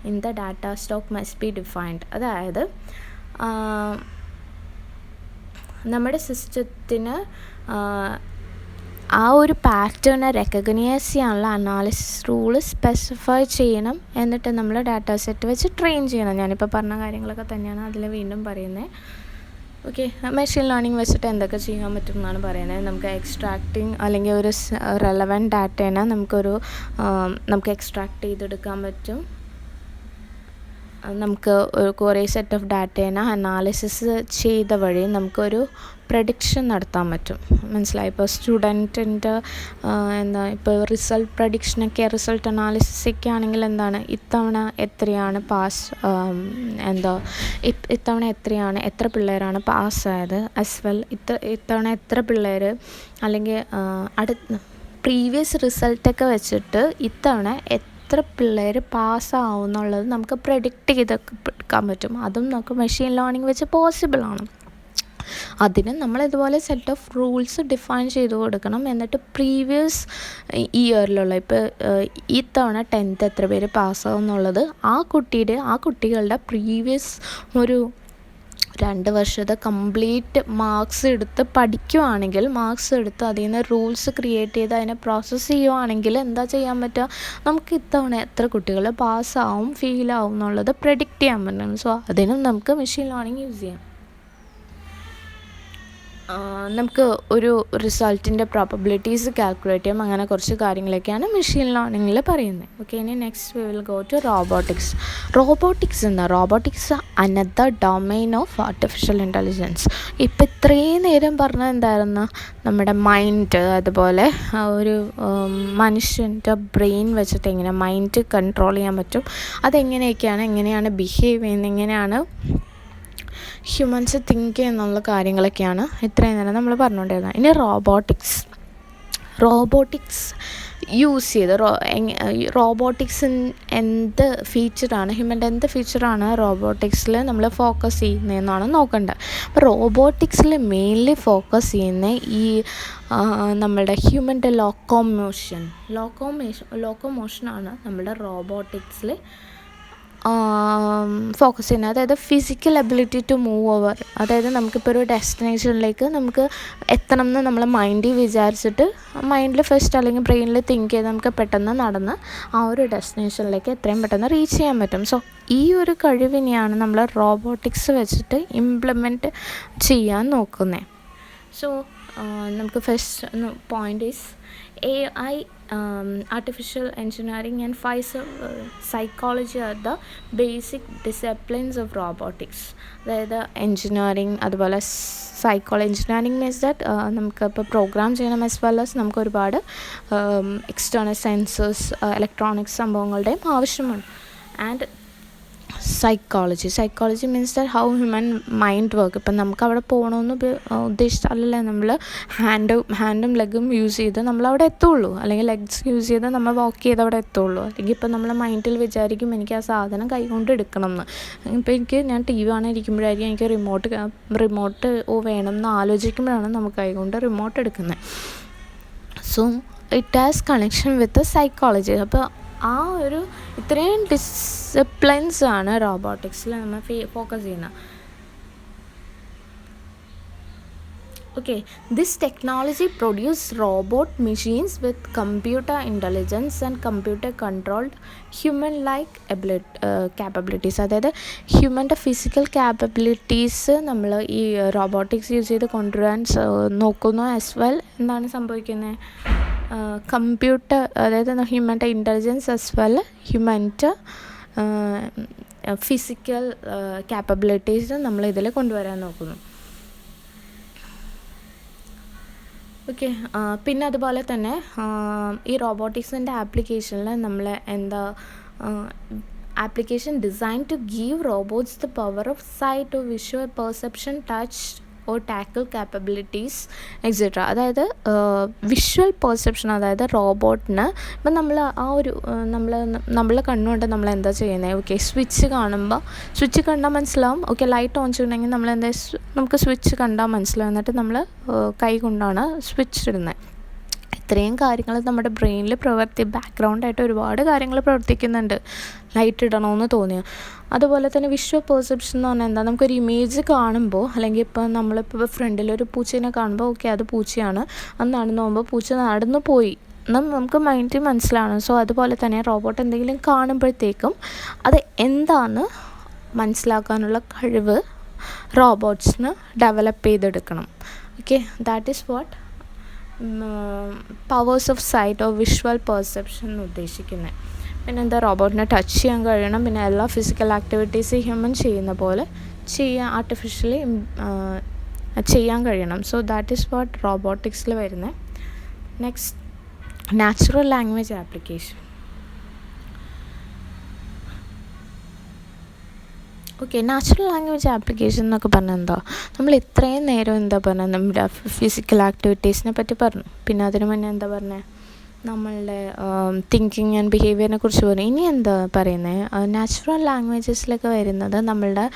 in the data stock must be defined. അതായത് നമ്മുടെ സിസ്റ്റത്തിന് ആ ഒരു പാറ്റേണെ റെക്കഗ്നൈസ് ചെയ്യാനുള്ള അനാലിസിസ് റൂള് സ്പെസിഫൈ ചെയ്യണം. എന്നിട്ട് നമ്മൾ ഡാറ്റ സെറ്റ് വെച്ച് ട്രെയിൻ ചെയ്യണം. ഞാനിപ്പോൾ പറഞ്ഞ കാര്യങ്ങളൊക്കെ തന്നെയാണ് അതിൽ വീണ്ടും പറയുന്നത്. ഓക്കെ, മെഷീൻ ലേണിംഗ് വെച്ചിട്ട് എന്തൊക്കെ ചെയ്യാൻ പറ്റും എന്നാണ് പറയുന്നത്. നമുക്ക് എക്സ്ട്രാക്റ്റിംഗ് അല്ലെങ്കിൽ ഒരു റെലവൻറ്റ് ഡാറ്റേനെ നമുക്ക് എക്സ്ട്രാക്ട് ചെയ്തെടുക്കാൻ പറ്റും. നമുക്ക് കുറേ സെറ്റ് ഓഫ് ഡാറ്റേനെ അനാലിസിസ് ചെയ്ത വഴി നമുക്കൊരു പ്രഡിക്ഷൻ നടത്താൻ പറ്റും. മനസ്സിലായി? ഇപ്പോൾ സ്റ്റുഡൻറ്റിൻ്റെ ഇപ്പോൾ റിസൾട്ട് പ്രഡിക്ഷനൊക്കെ, റിസൾട്ട് അനാലിസിസൊക്കെ ആണെങ്കിൽ എന്താണ്, ഇത്തവണ എത്രയാണ് പാസ്, ഇത്തവണ എത്ര പിള്ളേരാണ് പാസ്സായത്, ആസ് വെൽ ഇത്തവണ എത്ര പിള്ളേർ, അല്ലെങ്കിൽ പ്രീവിയസ് റിസൾട്ടൊക്കെ വെച്ചിട്ട് ഇത്തവണ എത്ര പിള്ളേർ പാസ്സാവും എന്നുള്ളത് നമുക്ക് പ്രെഡിക്റ്റ് ചെയ്തെടുക്കാൻ പറ്റും. അതും നമുക്ക് മെഷീൻ ലേണിംഗ് വെച്ച് പോസിബിളാണ്. അതിന് നമ്മളിതുപോലെ സെറ്റ് ഓഫ് റൂൾസ് ഡിഫൈൻ ചെയ്ത് കൊടുക്കണം. എന്നിട്ട് പ്രീവിയസ് ഇയറിലുള്ള ഇപ്പോൾ ഇത്തവണ 10th എത്ര പേര് പാസ്സാവും എന്നുള്ളത് ആ കുട്ടികളുടെ പ്രീവിയസ് ഒരു 2 വർഷത്തെ കംപ്ലീറ്റ് മാർക്സ് എടുത്ത് പഠിക്കുവാണെങ്കിൽ, മാർക്സ് എടുത്ത് അതിൽ നിന്ന് റൂൾസ് ക്രിയേറ്റ് ചെയ്ത് അതിനെ പ്രോസസ്സ് ചെയ്യുവാണെങ്കിൽ എന്താ ചെയ്യാൻ പറ്റുക, നമുക്ക് ഇത്തവണ എത്ര കുട്ടികൾ പാസ്സാവും, ഫെയിലാവും എന്നുള്ളത് പ്രെഡിക്റ്റ് ചെയ്യാൻ പറ്റും. സോ അതിനും നമുക്ക് മെഷീൻ ലേണിംഗ് യൂസ് ചെയ്യാം. നമുക്ക് ഒരു റിസൾട്ടിൻ്റെ പ്രോബബിലിറ്റീസ് കാൽക്കുലേറ്റ് ചെയ്യാം. അങ്ങനെ കുറച്ച് കാര്യങ്ങളൊക്കെയാണ് മെഷീൻ ലേണിങ്ങിൽ പറയുന്നത്. ഓക്കെ, ഇനി next we will go to robotics. Robotics another domain of artificial intelligence. ഇപ്പം ഇത്രയും നേരം പറഞ്ഞത് എന്തായിരുന്നു, നമ്മുടെ മൈൻഡ്, അതുപോലെ ഒരു മനുഷ്യൻ്റെ ബ്രെയിൻ വെച്ചിട്ട് എങ്ങനെ മൈൻഡ് കൺട്രോൾ ചെയ്യാൻ പറ്റും, എങ്ങനെയാണ് ബിഹേവ് ചെയ്യുന്നത്, എങ്ങനെയാണ് ഹ്യൂമൻസ് തിങ്ക് ചെയ്യുന്നുള്ള കാര്യങ്ങളൊക്കെയാണ് ഇത്രയും നേരം നമ്മൾ പറഞ്ഞുകൊണ്ടിരുന്നത്. ഇനി റോബോട്ടിക്സ് യൂസ് ചെയ്ത് എന്ത് ഫീച്ചറാണ്, ഹ്യൂമൻ്റെ എന്ത് ഫീച്ചറാണ് റോബോട്ടിക്സിൽ നമ്മൾ ഫോക്കസ് ചെയ്യുന്നതെന്നാണ് നോക്കേണ്ടത്. അപ്പോൾ റോബോട്ടിക്സിൽ മെയിൻലി ഫോക്കസ് ചെയ്യുന്ന ഈ നമ്മളുടെ ഹ്യൂമൻ്റെ ലോക്കോമോഷനാണ് നമ്മളുടെ റോബോട്ടിക്സിൽ ഫോക്കസ് ചെയ്യുന്നത്. അതായത് physical ability to move over, അതായത് നമുക്കിപ്പോൾ ഒരു ഡെസ്റ്റിനേഷനിലേക്ക് നമുക്ക് എത്തണം എന്ന് നമ്മൾ മൈൻഡിൽ വിചാരിച്ചിട്ട്, മൈൻഡിൽ ഫസ്റ്റ് അല്ലെങ്കിൽ ബ്രെയിനിൽ തിങ്ക് ചെയ്ത് നമുക്ക് പെട്ടെന്ന് നടന്ന് ആ ഒരു ഡെസ്റ്റിനേഷനിലേക്ക് എത്രയും പെട്ടെന്ന് റീച്ച് ചെയ്യാൻ പറ്റും. സോ ഈ ഒരു കഴിവിനെയാണ് നമ്മൾ റോബോട്ടിക്സ് വെച്ചിട്ട് ഇംപ്ലിമെൻറ്റ് ചെയ്യാൻ നോക്കുന്നത്. സോ നമുക്ക് first point is AI, artificial engineering and psychology are the basic disciplines of robotics. അതായത് എൻജിനീയറിങ്, അതുപോലെ എൻജിനീയറിങ് മീൻസ് ദാറ്റ് നമുക്കിപ്പോൾ പ്രോഗ്രാം ചെയ്യണം, ആസ് വെൽ ആസ് നമുക്ക് ഒരുപാട് എക്സ്റ്റേണൽ സെൻസേഴ്സ്, ഇലക്ട്രോണിക്സ് സംഭവങ്ങളുടെയും ആവശ്യമാണ്. And psychology means that how human mind work. ഇപ്പം നമുക്ക് അവിടെ പോകണമെന്ന് ഉദ്ദേശിച്ചാലല്ലേ നമ്മൾ ഹാൻഡും ലെഗും യൂസ് ചെയ്ത് നമ്മളവിടെ എത്തുള്ളൂ, അല്ലെങ്കിൽ ലെഗ്സ് യൂസ് ചെയ്ത് നമ്മൾ വാക്ക് ചെയ്ത് അവിടെ എത്തുള്ളൂ. അല്ലെങ്കിൽ ഇപ്പം നമ്മൾ മൈൻഡിൽ വിചാരിക്കും എനിക്ക് ആ സാധനം കൈകൊണ്ട് എടുക്കണം എന്ന്. ഇപ്പോൾ ഞാൻ TV കാണാൻ ഇരിക്കുമ്പോഴായിരിക്കും എനിക്ക് റിമോട്ട് വേണം എന്ന് ആലോചിക്കുമ്പോഴാണ് നമുക്ക് കൈകൊണ്ട് റിമോട്ട് എടുക്കുന്നത്. So it has connection with psychology. അപ്പോൾ ആ ഒരു ഇത്രയും ഡിസിപ്ലിൻസ് ആണ് റോബോട്ടിക്സിൽ നമ്മൾ ഫോക്കസ് ചെയ്യുന്നത്. Okay, this technology produce robot machines with computer intelligence and computer controlled human like capabilities. അതായത് ഹ്യൂമൻ്റെ ഫിസിക്കൽ ക്യാപ്പബിലിറ്റീസ് നമ്മൾ ഈ റോബോട്ടിക്സ് യൂസ് ചെയ്ത് കൊണ്ടുവരാൻ നോക്കുന്നു. ആസ് വെൽ എന്താണ് സംഭവിക്കുന്നത്, കമ്പ്യൂട്ടർ, അതായത് ഹ്യൂമൻ്റെ ഇൻ്റലിജൻസ് ആസ് വെൽ ഹ്യൂമൻ്റെ ഫിസിക്കൽ ക്യാപ്പബിലിറ്റീസ് നമ്മൾ ഇതിൽ കൊണ്ടുവരാൻ നോക്കുന്നു. ഓക്കെ, പിന്നെ അതുപോലെ തന്നെ ഈ റോബോട്ടിക്സിൻ്റെ ആപ്ലിക്കേഷനിൽ നമ്മൾ application designed to give robots the power of sight or visual perception, touch or tackle capabilities etc. അതായത് വിഷ്വൽ പെർസെപ്ഷൻ, അതായത് റോബോട്ടിന് ഇപ്പം നമ്മൾ ആ ഒരു നമ്മളെ കണ്ണുകൊണ്ട് നമ്മൾ എന്താ ചെയ്യുന്നത്, ഓക്കെ സ്വിച്ച് കാണുമ്പോൾ സ്വിച്ച് കണ്ടാൽ മനസ്സിലാവും, ഓക്കെ ലൈറ്റ് ഓൺ ചെയ്യണമെങ്കിൽ നമുക്ക് സ്വിച്ച് കണ്ടാൽ മനസ്സിലാവും, എന്നിട്ട് നമ്മൾ കൈ കൊണ്ടാണ് സ്വിച്ച് ഇടുന്നത്. ഇത്രയും കാര്യങ്ങൾ നമ്മുടെ ബ്രെയിനിൽ ബാക്ക്ഗ്രൗണ്ടായിട്ട് ഒരുപാട് കാര്യങ്ങൾ പ്രവർത്തിക്കുന്നുണ്ട് ലൈറ്റ് ഇടണമെന്ന് തോന്നിയാൽ. അതുപോലെ തന്നെ വിഷ്വൽ പെർസെപ്ഷൻ എന്ന് പറഞ്ഞാൽ എന്താ, നമുക്കൊരു ഇമേജ് കാണുമ്പോൾ, അല്ലെങ്കിൽ ഇപ്പോൾ നമ്മളിപ്പോൾ ഫ്രണ്ടിലൊരു പൂച്ചേനെ കാണുമ്പോൾ ഓക്കെ അത് പൂച്ചയാണ്, അത് നടന്നു പോകുമ്പോൾ പൂച്ച നടന്നു പോയി നമുക്ക് മൈൻഡിൽ മനസ്സിലാവണം. സോ അതുപോലെ തന്നെ റോബോട്ട് എന്തെങ്കിലും കാണുമ്പോഴത്തേക്കും അത് എന്താണെന്ന് മനസ്സിലാക്കാനുള്ള കഴിവ് റോബോട്ട്സിന് ഡെവലപ്പ് ചെയ്തെടുക്കണം. Okay, that is what powers of sight or visual perception എന്ന് ഉദ്ദേശിക്കുന്നത്. പിന്നെ എന്താ, റോബോട്ടിനെ ടച്ച് ചെയ്യാൻ കഴിയണം, പിന്നെ എല്ലാ ഫിസിക്കൽ ആക്ടിവിറ്റീസ് ഹ്യൂമൻ ചെയ്യുന്ന പോലെ ആർട്ടിഫിഷ്യലി ചെയ്യാൻ കഴിയണം. സോ ദാറ്റ് ഈസ് വാട്ട് റോബോട്ടിക്സിൽ വരുന്നത്. Next, natural language application. Okay, natural language application എന്നൊക്കെ പറഞ്ഞാൽ എന്താ, നമ്മൾ ഇത്രയും നേരം എന്താ പറഞ്ഞത്, നമ്മുടെ ഫിസിക്കൽ ആക്ടിവിറ്റീസിനെ പറ്റി പറഞ്ഞു, പിന്നെ അതിന് മുന്നേ എന്താ പറഞ്ഞത്, നമ്മളുടെ തിങ്കിങ് ആൻഡ് ബിഹേവിയറിനെ കുറിച്ച് പറഞ്ഞു. ഇനി എന്താ പറയുന്നത്, നാച്ചുറൽ ലാംഗ്വേജസിലൊക്കെ വരുന്നത് നമ്മളുടെ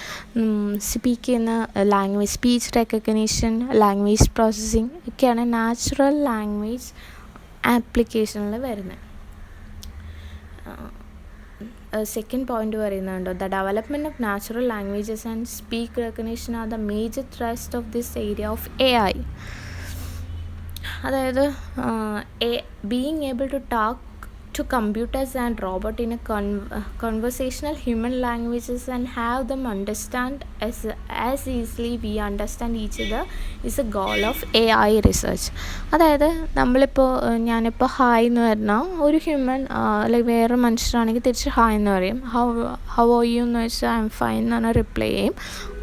സ്പീക്ക് ചെയ്യുന്ന language, speech recognition, language processing ഒക്കെയാണ് നാച്ചുറൽ ലാംഗ്വേജ് ആപ്ലിക്കേഷനിൽ വരുന്നത്. സെക്കൻഡ് പോയിന്റ് പറയുന്നുണ്ട്, the development of natural languages and speak recognition are the major thrust of this area of AI. അതായത് being able to talk to computers and robot in a conversational human languages and have them understand as easily we understand each other is a goal of AI research. അതായത് ഞാനിപ്പോൾ ഹായ് എന്ന് പറഞ്ഞാൽ ഒരു ഹ്യൂമൻ ലൈക്ക് വേറെ മനുഷ്യരാണെങ്കിൽ തിരിച്ച് ഹായ് എന്ന് പറയും, ഹൗ ആർ യു എന്ന് വെച്ചാൽ ഐ എം ഫൈൻ എന്ന് പറഞ്ഞാൽ റിപ്ലൈ ചെയ്യും.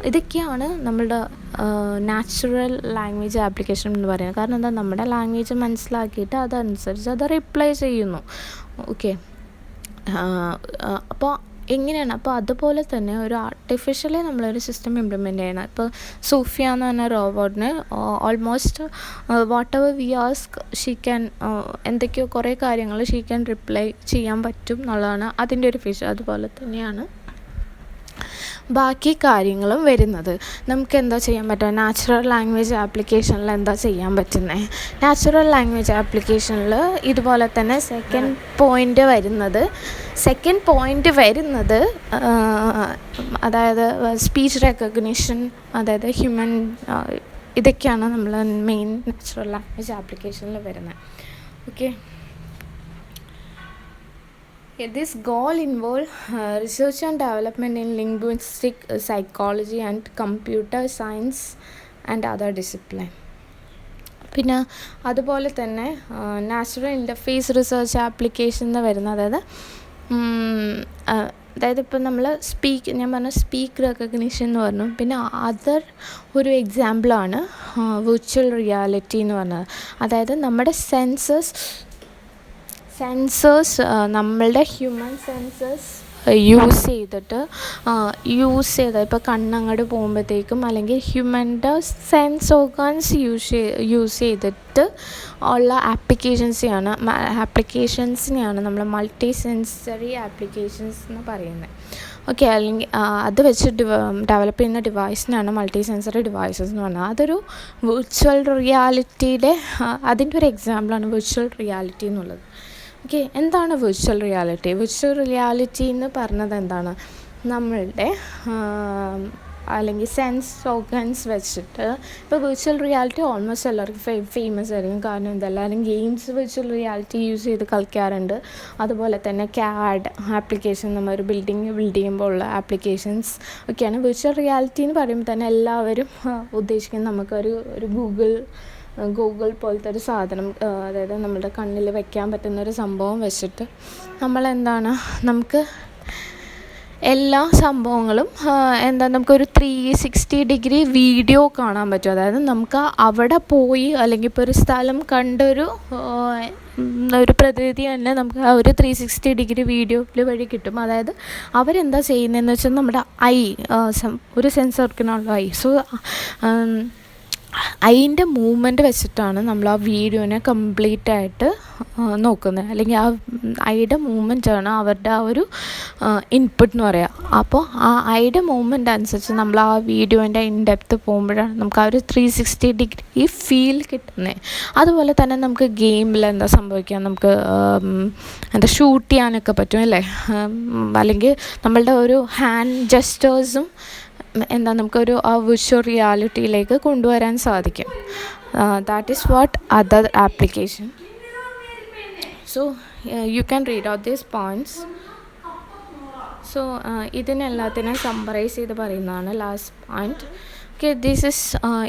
ഇതൊക്കെയാണ് നമ്മളുടെ നാച്ചുറൽ ലാംഗ്വേജ് ആപ്ലിക്കേഷൻ എന്ന് പറയുന്നത്. കാരണം എന്താ, നമ്മുടെ ലാംഗ്വേജ് മനസ്സിലാക്കിയിട്ട് അതനുസരിച്ച് അത് റിപ്ലൈ ചെയ്യുന്നു. ഓക്കെ, അപ്പോൾ എങ്ങനെയാണ്, അപ്പോൾ അതുപോലെ തന്നെ ഒരു ആർട്ടിഫിഷ്യലി നമ്മളൊരു സിസ്റ്റം ഇംപ്ലിമെൻറ്റ് ചെയ്യണം. ഇപ്പോൾ സോഫിയ എന്ന് പറഞ്ഞ റോബോട്ടിന് almost whatever we ask she can, എന്തൊക്കെയോ കുറേ കാര്യങ്ങൾ ഷീ ക്യാൻ റിപ്ലൈ ചെയ്യാൻ പറ്റും എന്നുള്ളതാണ് അതിൻ്റെ ഒരു ഫീച്ചർ. അതുപോലെ തന്നെയാണ് ബാക്കി കാര്യങ്ങളും വരുന്നത്. നമുക്ക് എന്താ ചെയ്യാൻ പറ്റുക, നാച്ചുറൽ ലാംഗ്വേജ് ആപ്ലിക്കേഷനിൽ എന്താ ചെയ്യാൻ പറ്റുന്നത്, നാച്ചുറൽ ലാംഗ്വേജ് ആപ്ലിക്കേഷനിൽ ഇതുപോലെ തന്നെ സെക്കൻഡ് പോയിൻ്റ് വരുന്നത് അതായത് സ്പീച്ച് റെക്കഗ്നിഷൻ, അതായത് ഹ്യൂമൻ, ഇതൊക്കെയാണ് നമ്മൾ മെയിൻ നാച്ചുറൽ ലാംഗ്വേജ് ആപ്ലിക്കേഷനിൽ വരുന്നത്. Okay, this goal involves research and development in linguistic psychology and computer science and other discipline. പിന്നെ അതുപോലെ തന്നെ നാച്ചുറൽ ഇൻ്റർഫേസ് റിസർച്ച് ആപ്ലിക്കേഷൻ എന്ന് വരുന്നത്, അതായത് ഇപ്പം നമ്മൾ ഞാൻ പറഞ്ഞ സ്പീക്ക് റെക്കഗ്നിഷൻ എന്ന് പറഞ്ഞു. പിന്നെ അതർ ഒരു എക്സാമ്പിളാണ് വിർച്വൽ റിയാലിറ്റി എന്ന് പറഞ്ഞത്. അതായത് നമ്മുടെ സെൻസേഴ്സ് നമ്മളുടെ ഹ്യൂമൻ സെൻസസ് യൂസ് ചെയ്ത് ഇപ്പോൾ കണ്ണങ്ങോട്ട് പോകുമ്പോഴത്തേക്കും അല്ലെങ്കിൽ ഹ്യൂമൻ്റെ സെൻസ് ഓർഗാൻസ് യൂസ് ചെയ്തിട്ട് ഉള്ള ആപ്ലിക്കേഷൻസിനെയാണ് നമ്മൾ മൾട്ടി സെൻസറി ആപ്ലിക്കേഷൻസ് എന്ന് പറയുന്നത്. ഓക്കെ, അല്ലെങ്കിൽ അത് വെച്ച് ഡെവലപ്പ് ചെയ്യുന്ന ഡിവൈസിനാണ് മൾട്ടി സെൻസറി ഡിവൈസസ് എന്ന് പറഞ്ഞാൽ. അതൊരു വിർച്വൽ റിയാലിറ്റിയുടെ അതിൻ്റെ ഒരു എക്സാമ്പിളാണ് വിർച്വൽ റിയാലിറ്റി എന്നുള്ളത്. ഓക്കെ, എന്താണ് വിർച്വൽ റിയാലിറ്റി? വിർച്വൽ റിയാലിറ്റി എന്ന് പറഞ്ഞത് എന്താണ്, നമ്മളുടെ അല്ലെങ്കിൽ സെൻസ് ഓർഗൻസ് വെച്ചിട്ട് ഇപ്പോൾ വിർച്വൽ റിയാലിറ്റി ഓൾമോസ്റ്റ് എല്ലാവർക്കും ഫേമസ് ആയിരിക്കും. കാരണം ഇതെല്ലാവരും ഗെയിംസ് വിർച്വൽ റിയാലിറ്റി യൂസ് ചെയ്ത് കളിക്കാറുണ്ട്. അതുപോലെ തന്നെ CAD ആപ്ലിക്കേഷൻ, നമ്മൾ ഒരു ബിൽഡിംഗ് ചെയ്യുമ്പോൾ ഉള്ള ആപ്ലിക്കേഷൻസ് ഒക്കെയാണ് വിർച്വൽ റിയാലിറ്റി എന്ന് പറയുമ്പോൾ തന്നെ എല്ലാവരും ഉദ്ദേശിക്കുന്നത് നമുക്കൊരു ഗൂഗിൾ പോലത്തെ ഒരു സാധനം, അതായത് നമ്മുടെ കണ്ണിൽ വെക്കാൻ പറ്റുന്നൊരു സംഭവം വെച്ചിട്ട് നമുക്ക് എല്ലാ സംഭവങ്ങളും എന്താ നമുക്കൊരു 360 വീഡിയോ കാണാൻ പറ്റും. അതായത് നമുക്ക് അവിടെ പോയി അല്ലെങ്കിൽ ഇപ്പോൾ ഒരു സ്ഥലം കണ്ടൊരു ഒരു പ്രതീതി തന്നെ നമുക്ക് ആ ഒരു 360 വീഡിയോയിൽ വഴി കിട്ടും. അതായത് അവരെന്താ ചെയ്യുന്നതെന്ന് വെച്ചാൽ നമ്മുടെ ഒരു സെൻസ് ഓർഗനുള്ള സോ അതിൻ്റെ മൂവ്മെൻറ്റ് വെച്ചിട്ടാണ് നമ്മൾ ആ വീഡിയോനെ കംപ്ലീറ്റ് ആയിട്ട് നോക്കുന്നത്. അല്ലെങ്കിൽ ആ ഐയുടെ മൂവ്മെൻറ്റാണ് അവരുടെ ആ ഒരു ഇൻപുട്ട് എന്ന് പറയുക. അപ്പോൾ ആ ഐയുടെ മൂവ്മെൻറ്റ് അനുസരിച്ച് നമ്മൾ ആ വീഡിയോൻ്റെ ഇൻഡെപ്ത്ത് പോകുമ്പോഴാണ് നമുക്ക് ആ ഒരു 360 ഫീൽ കിട്ടുന്നത്. അതുപോലെ തന്നെ നമുക്ക് ഗെയിമിൽ എന്താ സംഭവിക്കുക, നമുക്ക് എന്താ ഷൂട്ട് ചെയ്യാനൊക്കെ പറ്റും അല്ലേ. അല്ലെങ്കിൽ നമ്മളുടെ ഒരു ഹാൻഡ് ജസ്റ്റേഴ്സും എന്താ നമുക്കൊരു ആ വിഷ്വൽ റിയാലിറ്റിയിലേക്ക് കൊണ്ടുവരാൻ സാധിക്കും. That is what other application. So you can read out these points. So ഇതിനെല്ലാത്തിനും സമ്മറൈസ് ചെയ്ത് പറയുന്നതാണ് ലാസ്റ്റ് പോയിൻറ്റ്. ഓക്കെ,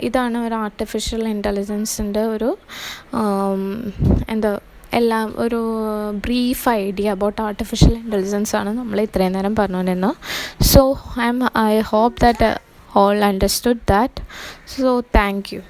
ഇതാണ് ഒരു ആർട്ടിഫിഷ്യൽ ഇൻ്റലിജൻസിൻ്റെ ഒരു എന്താ എല്ലാം ഒരു brief idea about artificial intelligence ആണ് നമ്മൾ ഇത്രയും നേരം പറഞ്ഞുകൊണ്ടിരുന്നത്. So I hope that all understood that. So thank you.